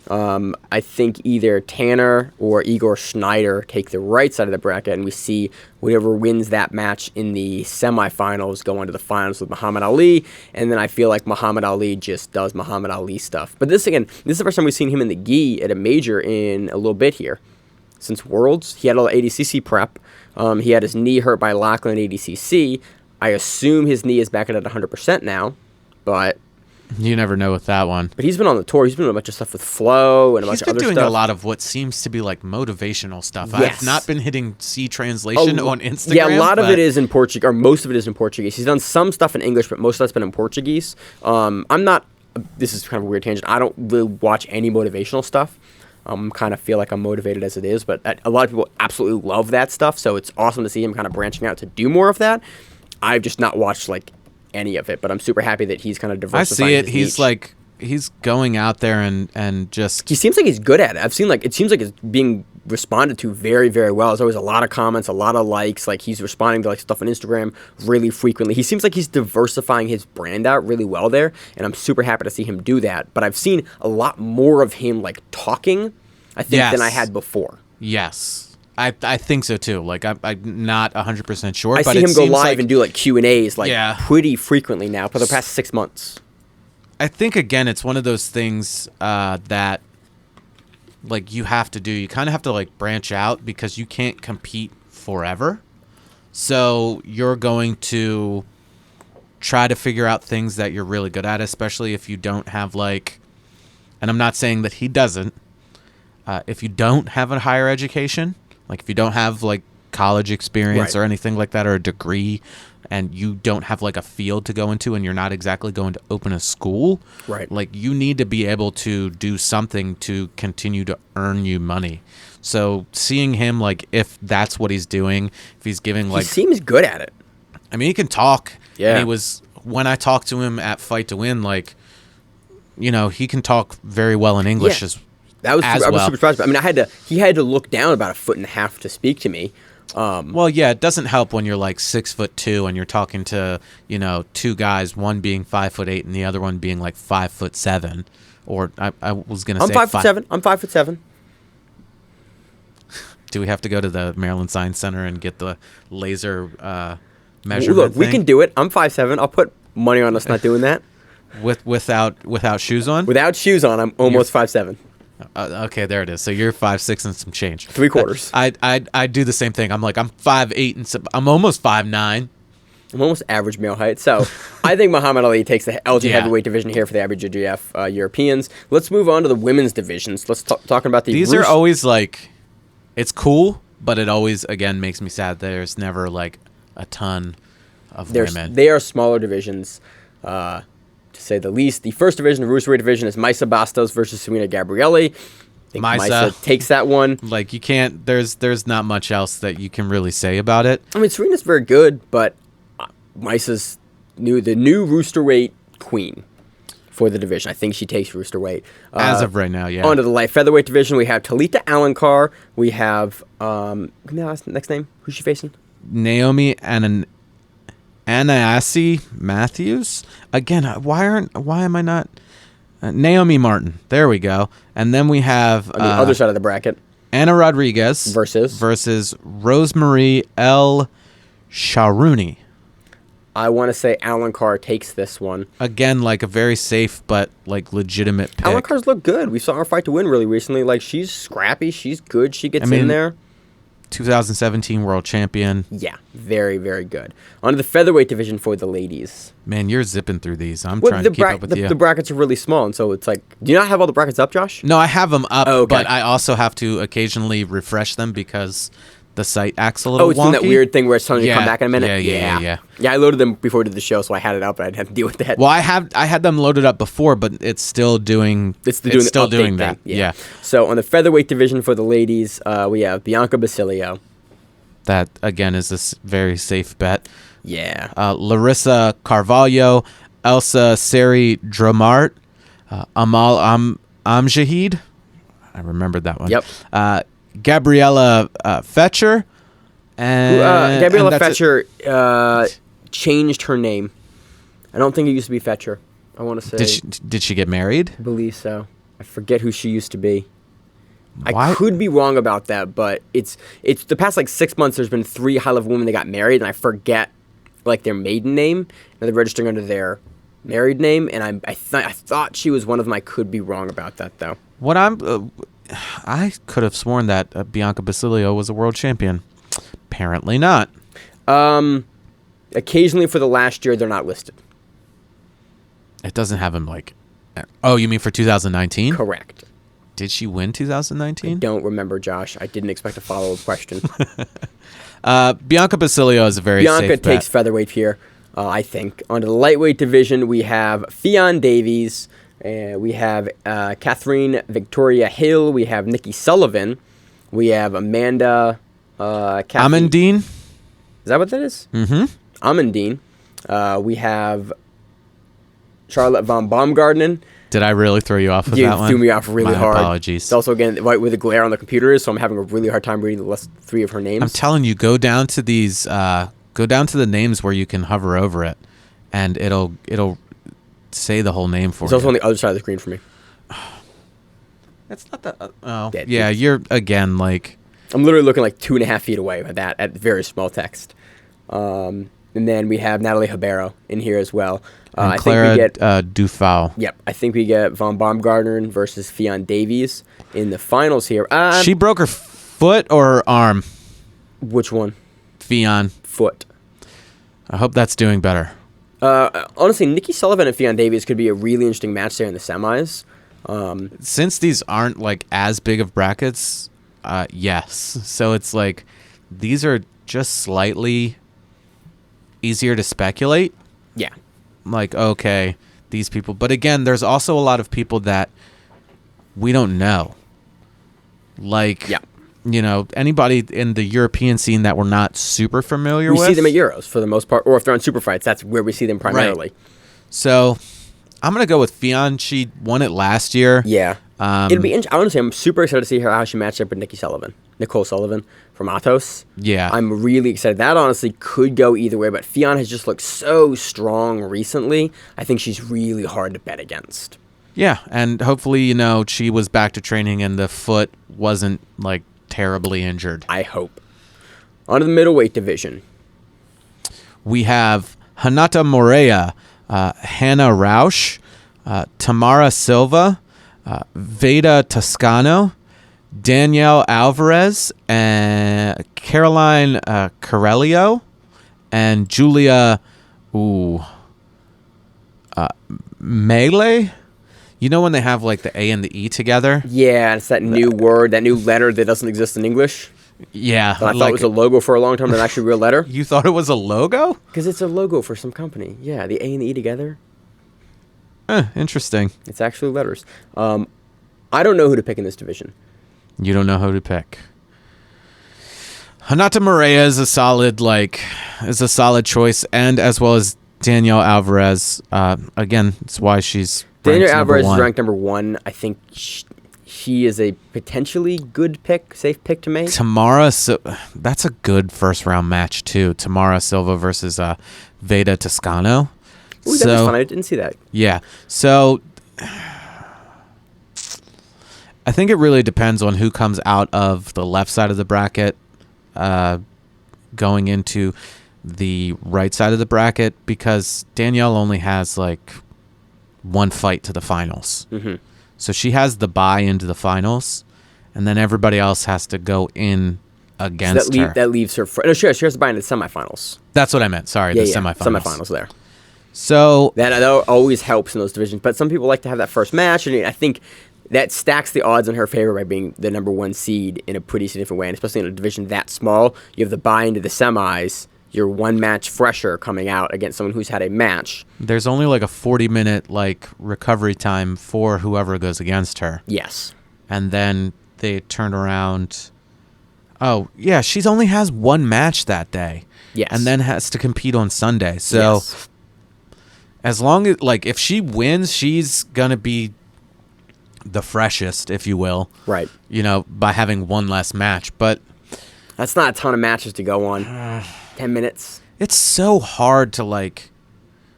I think either Tanner or Igor Schneider take the right side of the bracket, and we see whoever wins that match in the semifinals go on to the finals with Muhammad Ali, and then I feel like Muhammad Ali just does Muhammad Ali stuff. But this is the first time we've seen him in the gi at a major in a little bit here. Since Worlds, he had a little ADCC prep. He had his knee hurt by Lachlan at ADCC. I assume his knee is back at 100% now, but... You never know with that one. But he's been on the tour. He's been doing a bunch of stuff with Flow and a bunch of other stuff. He's been doing a lot of what seems to be like motivational stuff. Yes. I've not been hitting C translation on Instagram. Yeah, a lot of it is in Portuguese, or most of it is in Portuguese. He's done some stuff in English, but most of that's been in Portuguese. This is kind of a weird tangent. I don't really watch any motivational stuff. Kind of feel like I'm motivated as it is, but a lot of people absolutely love that stuff, so it's awesome to see him kind of branching out to do more of that. I've just not watched like any of it, but I'm super happy that he's kind of diversifying. I see it. He's going out there and just. He seems like he's good at it. It seems like it's being responded to very, very well. There's always a lot of comments, a lot of likes. Like he's responding to like stuff on Instagram really frequently. He seems like he's diversifying his brand out really well there, and I'm super happy to see him do that. But I've seen a lot more of him like talking, I think, than I had before. Yes. I think so too. Like I'm not 100% sure. I but see him go live like, and do like Q&As pretty frequently now for the past 6 months. I think again it's one of those things that like you have to do. You kind of have to like branch out because you can't compete forever. So you're going to try to figure out things that you're really good at, especially if you don't have like, and I'm not saying that he doesn't, if you don't have a higher education, like if you don't have like college experience or anything like that, or a degree, and you don't have like a field to go into, and you're not exactly going to open a school, right? Like you need to be able to do something to continue to earn you money. So seeing him, like if that's what he's doing, if he's giving like, he seems good at it. I mean, he can talk. Yeah. And when I talked to him at Fight to Win, like, you know, he can talk very well in English as I was super surprised. I mean, he had to look down about 1.5 feet to speak to me. Well, yeah, it doesn't help when you're like 6'2" and you're talking to, you know, two guys, one being 5'8" and the other one being like 5'7". Or I was gonna say I'm 5'7". I'm 5'7". Do we have to go to the Maryland Science Center and get the laser measurement? Look, we can do it. I'm 5'7". I'll put money on us not doing that. Without shoes on? Without shoes on, I'm almost 5'7". Okay, there it is. So you're 5'6" and some change. 3/4. I do the same thing. I'm like, I'm 5'8" and I'm almost 5'9". I'm almost average male height. So I think Muhammad Ali takes the LG heavyweight division here for the IBJJF Europeans. Let's move on to the women's divisions. Let's talking about These are always like, it's cool, but it always again makes me sad. There's never like a ton of women. They are smaller divisions. to say the least. The first division, the Roosterweight division, is Maisa Bastos versus Serena Gabrielli. I think Maisa takes that one. Like, you can't, there's not much else that you can really say about it. I mean, Serena's very good, but Maisa's the new Roosterweight queen for the division. I think she takes Roosterweight. As of right now, yeah. Onto the light featherweight division, we have Talita Alencar. We have, next name? Who's she facing? Naomi Anasi Matthews. Again, why am I not? Naomi Martin. There we go. And then we have on the other side of the bracket, Anna Rodriguez versus Rosemary L. Sharouni. I want to say Alencar takes this one. Again, like a very safe but like legitimate pick. Alencar's looked good. We saw her fight to win really recently. Like, she's scrappy. She's good. She gets in there. 2017 world champion. Yeah, very, very good. Onto the featherweight division for the ladies. Man, you're zipping through these. I'm trying to keep up with you. The brackets are really small, and so it's like, do you not have all the brackets up, Josh? No, I have them up, okay. But I also have to occasionally refresh them because the site acts a little wonky. It's in that weird thing where it's telling you to come back in a minute? Yeah. Yeah, I loaded them before we did the show, so I had it up, and I didn't have to deal with that. Well, I had them loaded up before, but it's still doing that. Yeah. So on the featherweight division for the ladies, we have Bianca Basilio. That, again, is a very safe bet. Yeah. Larissa Carvalho, Elsa Seri Dramart, Amal Amjahid. I remembered that one. Yep. Gabriella Fetcher. And Gabriella Fetcher changed her name. I don't think it used to be Fetcher. I want to say. Did she get married? I believe so. I forget who she used to be. Why? I could be wrong about that, but it's the past like 6 months. There's been 3 high-level women that got married, and I forget like their maiden name, and they're registering under their married name. And I thought she was one of them. I could be wrong about that though. I could have sworn that Bianca Basilio was a world champion. Apparently not. Occasionally for the last year, they're not listed. It doesn't have him like. Oh, you mean for 2019? Correct. Did she win 2019? I don't remember, Josh. I didn't expect a follow-up question. Bianca Basilio is a very safe bet. Bianca takes featherweight here, I think. Onto the lightweight division, we have Fionn Davies. We have Catherine Victoria Hill. We have Nikki Sullivan. We have Amanda Amandine. Is that what that is? Mm-hmm. Amandine. We have Charlotte von Baumgarten. Did I really throw you off with that one? You threw me off really hard. Apologies. It's also, again, right where the glare on the computer is, so I'm having a really hard time reading the last 3 of her names. I'm telling you, go down to these, go down to the names where you can hover over it, and it'll say the whole name for you. It's also on the other side of the screen for me. It's not that. Yeah, you're, again, like... I'm literally looking like 2.5 feet away at very small text. And then we have Natalie Ribeiro in here as well. And Clara Dufau. Yep. I think we get von Baumgarten versus Fionn Davies in the finals here. She broke her foot or her arm? Which one? Fionn. Foot. I hope that's doing better. Honestly, Nikki Sullivan and Fionn Davies could be a really interesting match there in the semis. Since these aren't like as big of brackets, yes. So it's like these are just slightly easier to speculate. Yeah. Like, okay, these people. But again, there's also a lot of people that we don't know. Like, you know, anybody in the European scene that we're not super familiar with. We see them at Euros for the most part, or if they're on Super Fights, that's where we see them primarily. Right. So I'm going to go with Fionn. She won it last year. Yeah. It'll be interesting. Honestly, I'm super excited to see how she matched up with Nicole Sullivan from Atos. Yeah. I'm really excited. That honestly could go either way, but Fionn has just looked so strong recently. I think she's really hard to bet against. Yeah, and hopefully, you know, she was back to training and the foot wasn't, like, terribly injured. I hope. On to the middleweight division. We have Hanata Morea, Hannah Rausch, Tamara Silva, Veda Toscano, Danielle Alvarez, and Caroline Corelio, and Julia Melee. You know when they have like the A and the E together? Yeah, it's that new word, that new letter that doesn't exist in English. Yeah. I thought it was a logo for a long time, but actually a real letter. You thought it was a logo? Because it's a logo for some company. Yeah, the A and the E together. Interesting. It's actually letters. I don't know who to pick in this division. You don't know who to pick. Hanata Morea is a solid choice, and as well as Danielle Alvarez. Again, it's why she's Danielle Alvarez is ranked number 1. I think she is a potentially good pick, safe pick to make. That's a good first round match too. Tamara Silva versus Veda Toscano. Ooh, that was fun. I didn't see that. Yeah. So I think it really depends on who comes out of the left side of the bracket going into the right side of the bracket, because Danielle only has like one fight to the finals. Mm-hmm. So she has the bye into the finals, and then everybody else has to go in against her. That leaves her... No, she has to buy into the semifinals. That's what I meant. Sorry, the semifinals. Semifinals there. So that always helps in those divisions. But some people like to have that first match, and I think that stacks the odds in her favor by being the number 1 seed in a pretty significant way, and especially in a division that small. You have the bye into the semis. You're one match fresher coming out against someone who's had a match. There's only like a 40-minute like recovery time for whoever goes against her. Yes. And then they turn around. Oh, yeah, she only has one match that day. Yes. And then has to compete on Sunday. So as long as, like, if she wins, she's going to be the freshest, if you will. Right. You know, by having one less match. But that's not a ton of matches to go on. 10 minutes. It's so hard to, like...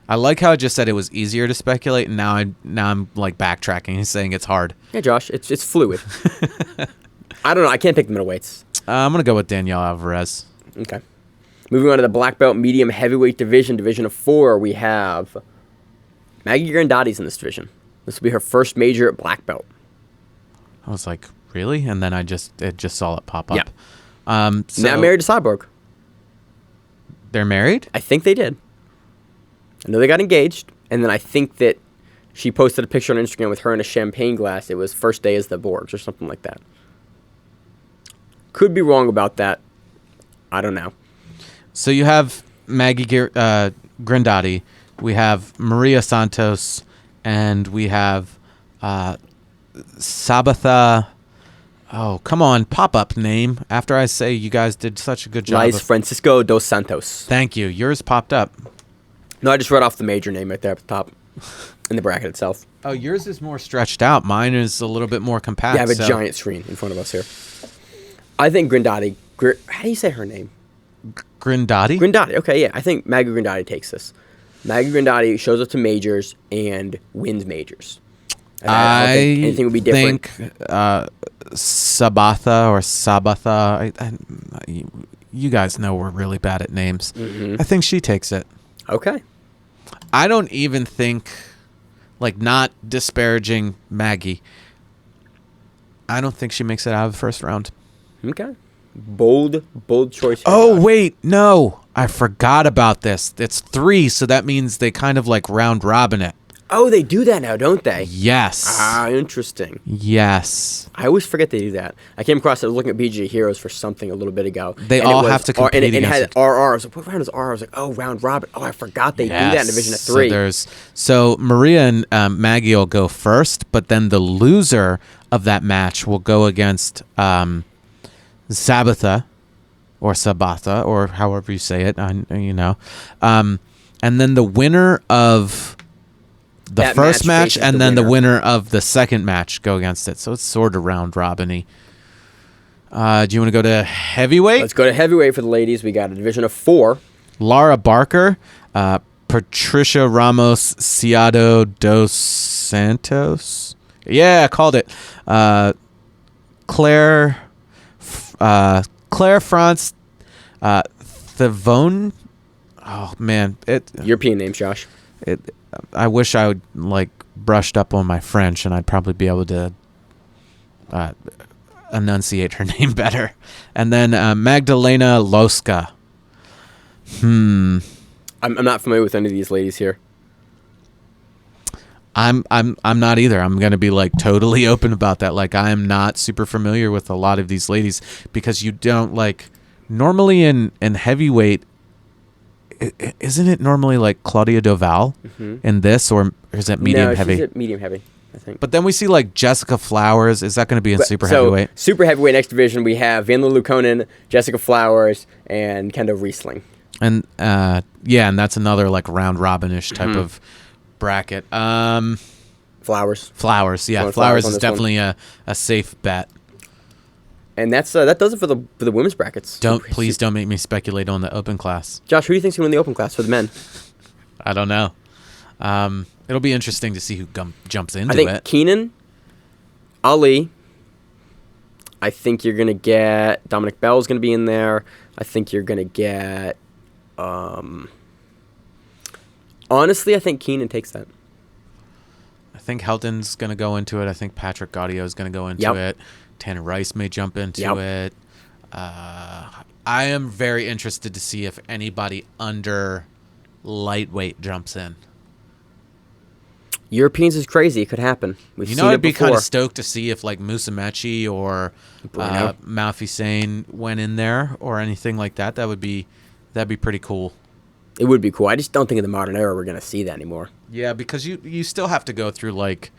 I like how I just said it was easier to speculate, and now I'm like backtracking and saying it's hard. Yeah, Josh, it's fluid. I don't know. I can't pick the middleweights. I'm going to go with Danielle Alvarez. Okay. Moving on to the black belt medium heavyweight division of 4, we have Maggie Grandotti's in this division. This will be her first major black belt. I was like, really? And then I just saw it pop up. Yeah. Now married to Cyborg. They're married? I think they did. I know they got engaged, and then I think that she posted a picture on Instagram with her in a champagne glass. It was first day as the Borgs or something like that. Could be wrong about that. I don't know. So you have Maggie Grandotti, we have Maria Santos, and we have Sabatha. Oh, come on, pop-up name. After I say you guys did such a good job. Nice, Francisco dos Santos. Thank you. Yours popped up. No, I just read off the major name right there at the top in the bracket itself. Oh, yours is more stretched out. Mine is a little bit more compact. Yeah, I have a giant screen in front of us here. I think Grandotti... how do you say her name? Grandotti? Grandotti, okay, yeah. I think Maggie Grandotti takes this. Maggie Grandotti shows up to majors and wins majors. And I don't think anything would be different. Sabatha or Sabatha. You guys know we're really bad at names. Mm-hmm. I think she takes it. Okay. I don't even think, like, not disparaging Maggie, I don't think she makes it out of the first round. Okay. Bold choice. Oh, wait, no. I forgot about this. It's 3, so that means they kind of, like, round robin it. Oh, they do that now, don't they? Yes. Ah, interesting. Yes. I always forget they do that. I came across it looking at BJ Heroes for something a little bit ago. They all have to compete and it against had it. RR. I was like, what round is RR? I was like, oh, round robin. Oh, I forgot they do that in Division of 3. So Maria and Maggie will go first, but then the loser of that match will go against Sabatha or Sabatha or however you say it, you know. And then the winner of the that first match and then winner. the winner of the second match go against it. So it's sort of round robin-y. Do you want to go to heavyweight? Let's go to heavyweight for the ladies. We got a Division of 4. Lara Barker, Patricia Ramos Ciado dos Santos. Yeah, I called it. Claire France Thavone. Oh man, European names, Josh. I wish I would like brushed up on my French, and I'd probably be able to enunciate her name better. And then Magdalena Loska. I'm not familiar with any of these ladies here. I'm not either. I'm gonna be like totally open about that. Like I am not super familiar with a lot of these ladies because you don't like normally in heavyweight. isn't it normally like Claudia Doval in this, or is it medium heavy? No, she's at medium heavy, I think. But then we see like Jessica Flowers. Is that going to be in super heavyweight? Super heavyweight next division, we have Vanla Lukonen, Jessica Flowers, and Kendall Riesling. And and that's another like round robin-ish type of bracket. Flowers. Yeah, Flowers is definitely a safe bet. And that does it for the women's brackets. Please don't make me speculate on the open class. Josh, who do you think's going to win the open class for the men? I don't know. It'll be interesting to see who jumps into it. I think Keenan, Ali. I think you're going to get Dominic Bell's going to be in there. I think you're going to get. Honestly, I think Keenan takes that. I think Helton's going to go into it. I think Patrick Gaudio is going to go into it. Tanner Rice may jump into it. I am very interested to see if anybody under lightweight jumps in. Europeans is crazy. It could happen. We've seen I'd it be before. kind of stoked to see if like Musumeci or Malfi Sane went in there or anything like that. That'd be pretty cool. It would be cool. I just don't think in the modern era we're going to see that anymore. Yeah, because you still have to go through like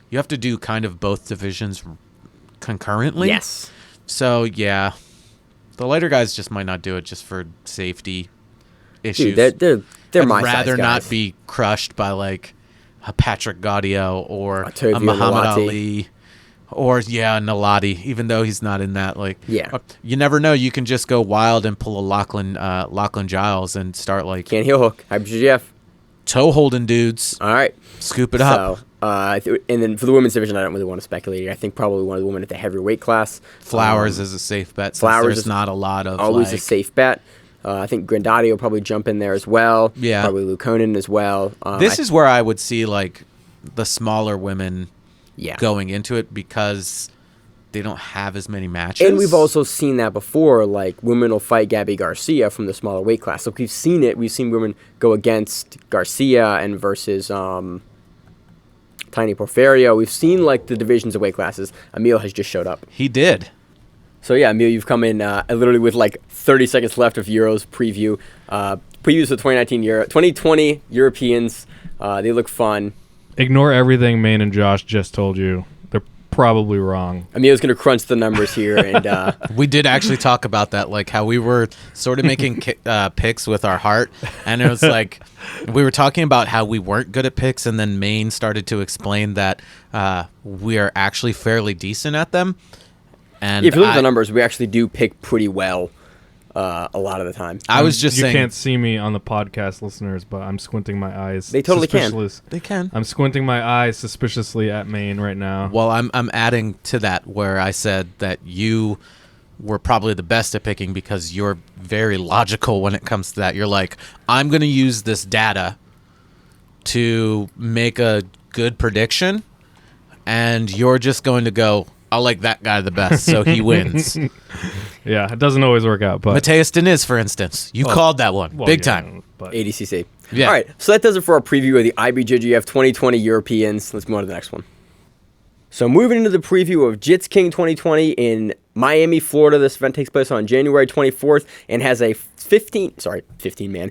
you have to do kind of both divisions concurrently. Yes. So yeah, the lighter guys just might not do it just for safety issues. Dude, they're I'd my rather size guys. not be crushed by like a Patrick Gaudio or a Tevio Muhammad Nalati. Ali or Nalati, even though he's not in that. Like, you never know. You can just go wild and pull a Lachlan Giles and start like can't heel hook. IBJJF. toe holding dudes. All right, scoop it up. So, and then for the women's division, I don't really want to speculate. I think probably one of the women at the heavyweight class. Flowers is a safe bet. Flowers is not a lot of always a safe bet. I think Grandotti will probably jump in there as well. Yeah, probably Lukonen as well. This is where I would see like the smaller women yeah. going into it because they don't have as many matches. And we've also seen that before, like women will fight Gabby Garcia from the smaller weight class. So we've seen it. We've seen women go against Garcia and versus Tiny Porfirio. We've seen like the divisions of weight classes. Emil has just showed up. He did. So yeah, Emil, you've come in literally with like 30 seconds left of Euros preview. Previews of 2020 Europeans. They look fun. Ignore everything Maine and Josh just told you. They're probably wrong. Emil's going to crunch the numbers here. And we did actually talk about that, like how we were sort of making picks with our heart. And it was like we were talking about how we weren't good at picks. And then Maine started to explain that we are actually fairly decent at them. And if you look at the numbers, we actually do pick pretty well a lot of the time. I was just saying. You can't see me on the podcast, listeners, but I'm squinting my eyes. They totally can. They can. I'm squinting my eyes suspiciously at Maine right now. Well, I'm adding to that where I said that you were probably the best at picking because you're very logical when it comes to that. You're like, I'm going to use this data to make a good prediction, and you're just going to go, I like that guy the best, so he wins. Yeah, it doesn't always work out. But Mateus Diniz, for instance, you called that one big time. But ADCC. Yeah. All right, so that does it for our preview of the IBJJF 2020 Europeans. Let's move on to the next one. So moving into the preview of JitzKing 2020 in Miami, Florida. This event takes place on January 24th and has a 16-man,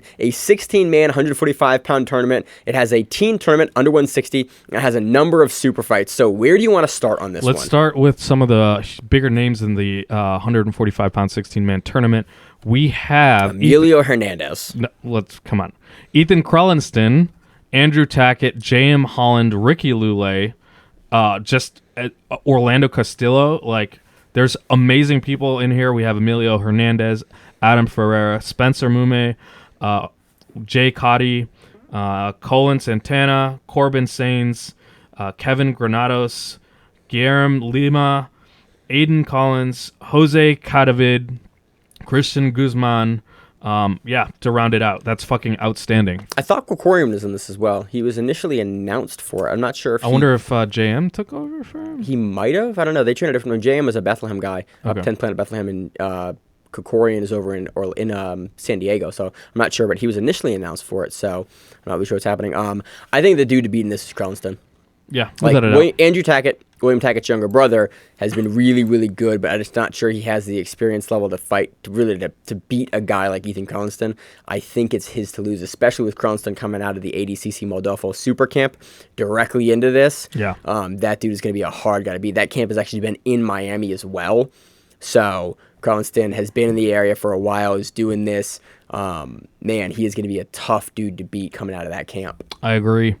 145-pound tournament. It has a teen tournament under 160. And it has a number of super fights. So where do you want to start on this one? Let's start with some of the bigger names in the 145-pound 16-man tournament. We have Emilio Hernandez. No, come on. Ethan Krellinston, Andrew Tackett, J.M. Holland, Ricky Lule, Orlando Castillo. Like, there's amazing people in here. We have Emilio Hernandez, Adam Ferreira, Spencer Mume, Jay Cotty, Colin Santana, Corbin Sains, Kevin Granados, Guillermo Lima, Aiden Collins, Jose Cadavid, Christian Guzman. To round it out. That's fucking outstanding. I thought Kokorian was in this as well. He was initially announced for it. I'm not sure if I wonder if JM took over for him? He might have. I don't know. They trained a different one. JM was a Bethlehem guy, Okay. 10th Planet Bethlehem, and Kokorian is over in San Diego. So I'm not sure, but he was initially announced for it, so I'm not really sure what's happening. I think the dude to beat in this is Krellinston. Yeah, like Andrew Tackett, William Tackett's younger brother, has been really, really good, but I'm just not sure he has the experience level to fight to beat a guy like Ethan Cronstein. I think it's his to lose, especially with Cronstein coming out of the ADCC Moldova Super Camp directly into this. Yeah, that dude is going to be a hard guy to beat. That camp has actually been in Miami as well, so Cronstein has been in the area for a while. Is doing this. Man, he is going to be a tough dude to beat coming out of that camp. I agree.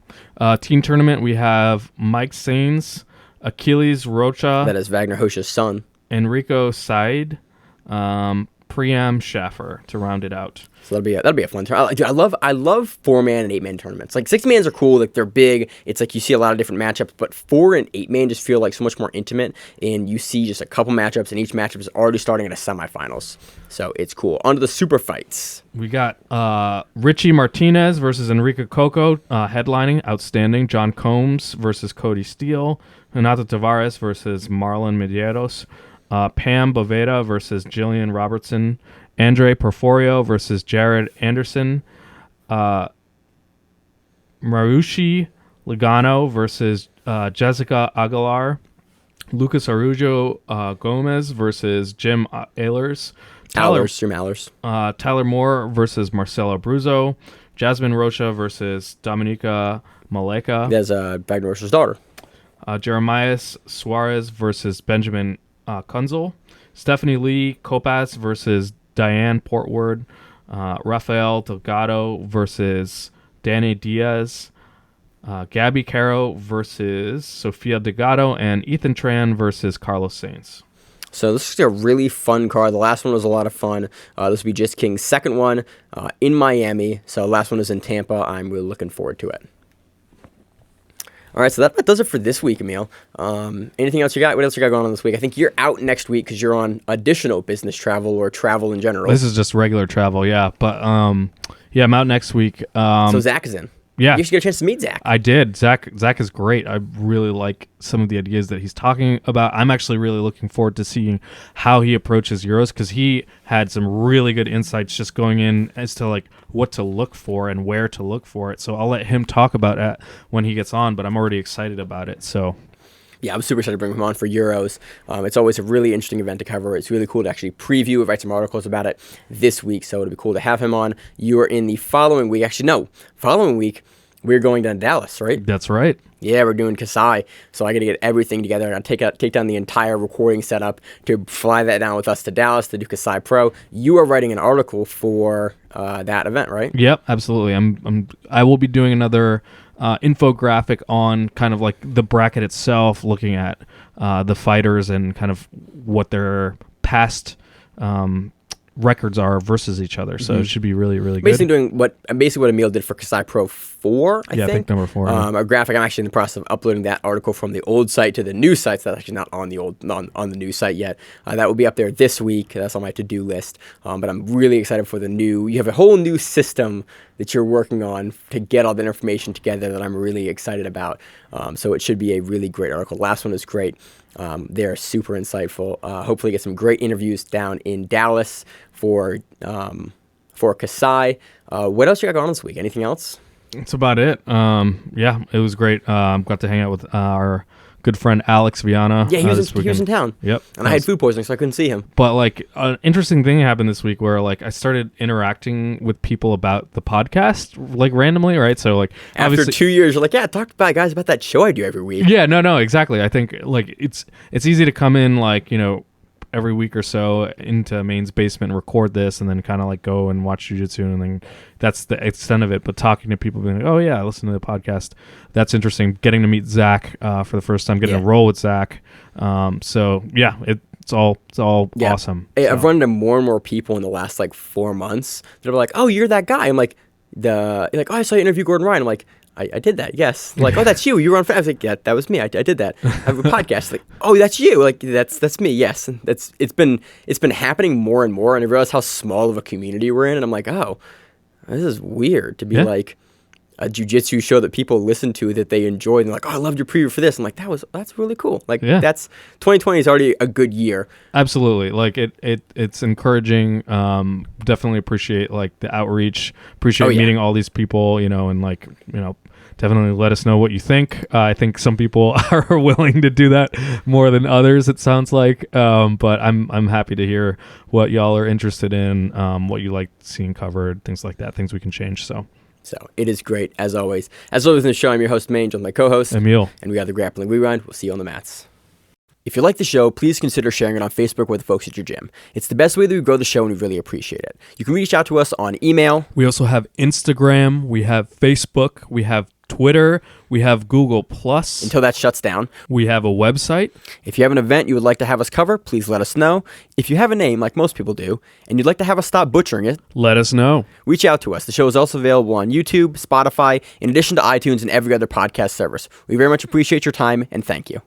Team tournament, we have Mike Sains, Achilles Rocha. That is Wagner Hosha's son. Enrico Said, Priam Schaffer to round it out. So that'll be a fun tournament. I love 4-man and 8-man tournaments. Like 6-mans are cool, like they're big. It's like you see a lot of different matchups, but 4 and 8-man just feel like so much more intimate, and you see just a couple matchups, and each matchup is already starting at a semifinals. So it's cool. On to the super fights. We got Richie Martinez versus Enrique Coco headlining, outstanding. John Combs versus Cody Steele. Renato Tavares versus Marlon Medeiros. Pam Boveda versus Jillian Robertson. Andre Porforio versus Jared Anderson. Marushi Logano versus Jessica Aguilar. Lucas Arujo Gomez versus Jim Ehlers. Jim Ehlers. Tyler Moore versus Marcelo Bruzzo. Jasmine Rocha versus Dominica Maleka. That's Wagner Rocha's daughter. Jeremias Suarez versus Benjamin Kunzel. Stephanie Lee Kopas versus Diane Portward. Rafael Delgado versus Danny Diaz. Gabby Caro versus Sofia Delgado. And Ethan Tran versus Carlos Sainz. So this is a really fun card. The last one was a lot of fun. This will be JitzKing's second one in Miami. So the last one is in Tampa. I'm really looking forward to it. All right, so that does it for this week, Emil. Anything else you got? What else you got going on this week? I think you're out next week because you're on additional business travel or travel in general. This is just regular travel, yeah. But, yeah, I'm out next week. So Zach is in. Yeah. You should get a chance to meet Zach. I did. Zach is great. I really like some of the ideas that he's talking about. I'm actually really looking forward to seeing how he approaches Euros because he had some really good insights just going in as to like what to look for and where to look for it. So I'll let him talk about it when he gets on, but I'm already excited about it. So yeah, I'm super excited to bring him on for Euros. It's always a really interesting event to cover. It's really cool to actually preview, write some articles about it this week. So it'll be cool to have him on. You are in the following week. Actually, no. Following week, we're going down to Dallas, right? That's right. Yeah, we're doing Kasai. So I got to get everything together and take down the entire recording setup to fly that down with us to Dallas to do Kasai Pro. You are writing an article for that event, right? Yep, absolutely. I will be doing another infographic on kind of like the bracket itself, looking at the fighters and kind of what their past records are versus each other. So it should be really, really good. Basically doing what Emil did for Kasai Pro 4, I think number 4. A graphic. I'm actually in the process of uploading that article from the old site to the new site. So that's actually not on the on the new site yet. That will be up there this week. That's on my to-do list. But I'm really excited for the new. You have a whole new system that you're working on to get all that information together that I'm really excited about. So it should be a really great article. Last one is great. They're super insightful. Hopefully get some great interviews down in Dallas for Kasai. What else you got going on this week? Anything else? That's about it. Yeah, it was great. Got to hang out with our good friend Alex Viana. Yeah, he was in town. Yep. And I had food poisoning, so I couldn't see him. But like an interesting thing happened this week where like I started interacting with people about the podcast like randomly, right? So like after 2 years, you're like, yeah, talk about guys about that show I do every week. Yeah, no, exactly. I think like it's easy to come in like, you know, every week or so into Maine's basement and record this and then kind of like go and watch jiu-jitsu and then that's the extent of it. But talking to people being like, oh yeah, I listen to the podcast. That's interesting. Getting to meet Zach for the first time, getting to roll with Zach. So yeah, it's all awesome. Hey, I've run into more and more people in the last like 4 months that are like, oh, you're that guy. I'm like, oh, I saw you interview Gordon Ryan. I'm like, I did that, yes. Like, oh, that's you. You were on. I was like, yeah, that was me. I did that. I have a podcast. Like, oh, that's you. Like, that's me. Yes, and it's been happening more and more. And I realized how small of a community we're in. And I'm like, oh, this is weird to be like a jiu-jitsu show that people listen to that they enjoy. And they're like, oh, I loved your preview for this. I'm like, that's really cool. Like, that's 2020 is already a good year. Absolutely. Like it's encouraging. Definitely appreciate like the outreach. Appreciate meeting all these people. You know, and like definitely let us know what you think. I think some people are willing to do that more than others, it sounds like. But I'm happy to hear what y'all are interested in, what you like seeing covered, things like that, things we can change. So it is great, as always. As always in the show, I'm your host, Maine, joined by my co-host, Emil. And we got the Grappling Rewind. We'll see you on the mats. If you like the show, please consider sharing it on Facebook with the folks at your gym. It's the best way that we grow the show, and we really appreciate it. You can reach out to us on email. We also have Instagram. We have Facebook. We have Twitter. We have Google+. Until that shuts down. We have a website. If you have an event you would like to have us cover, please let us know. If you have a name, like most people do, and you'd like to have us stop butchering it, let us know. Reach out to us. The show is also available on YouTube, Spotify, in addition to iTunes and every other podcast service. We very much appreciate your time, and thank you.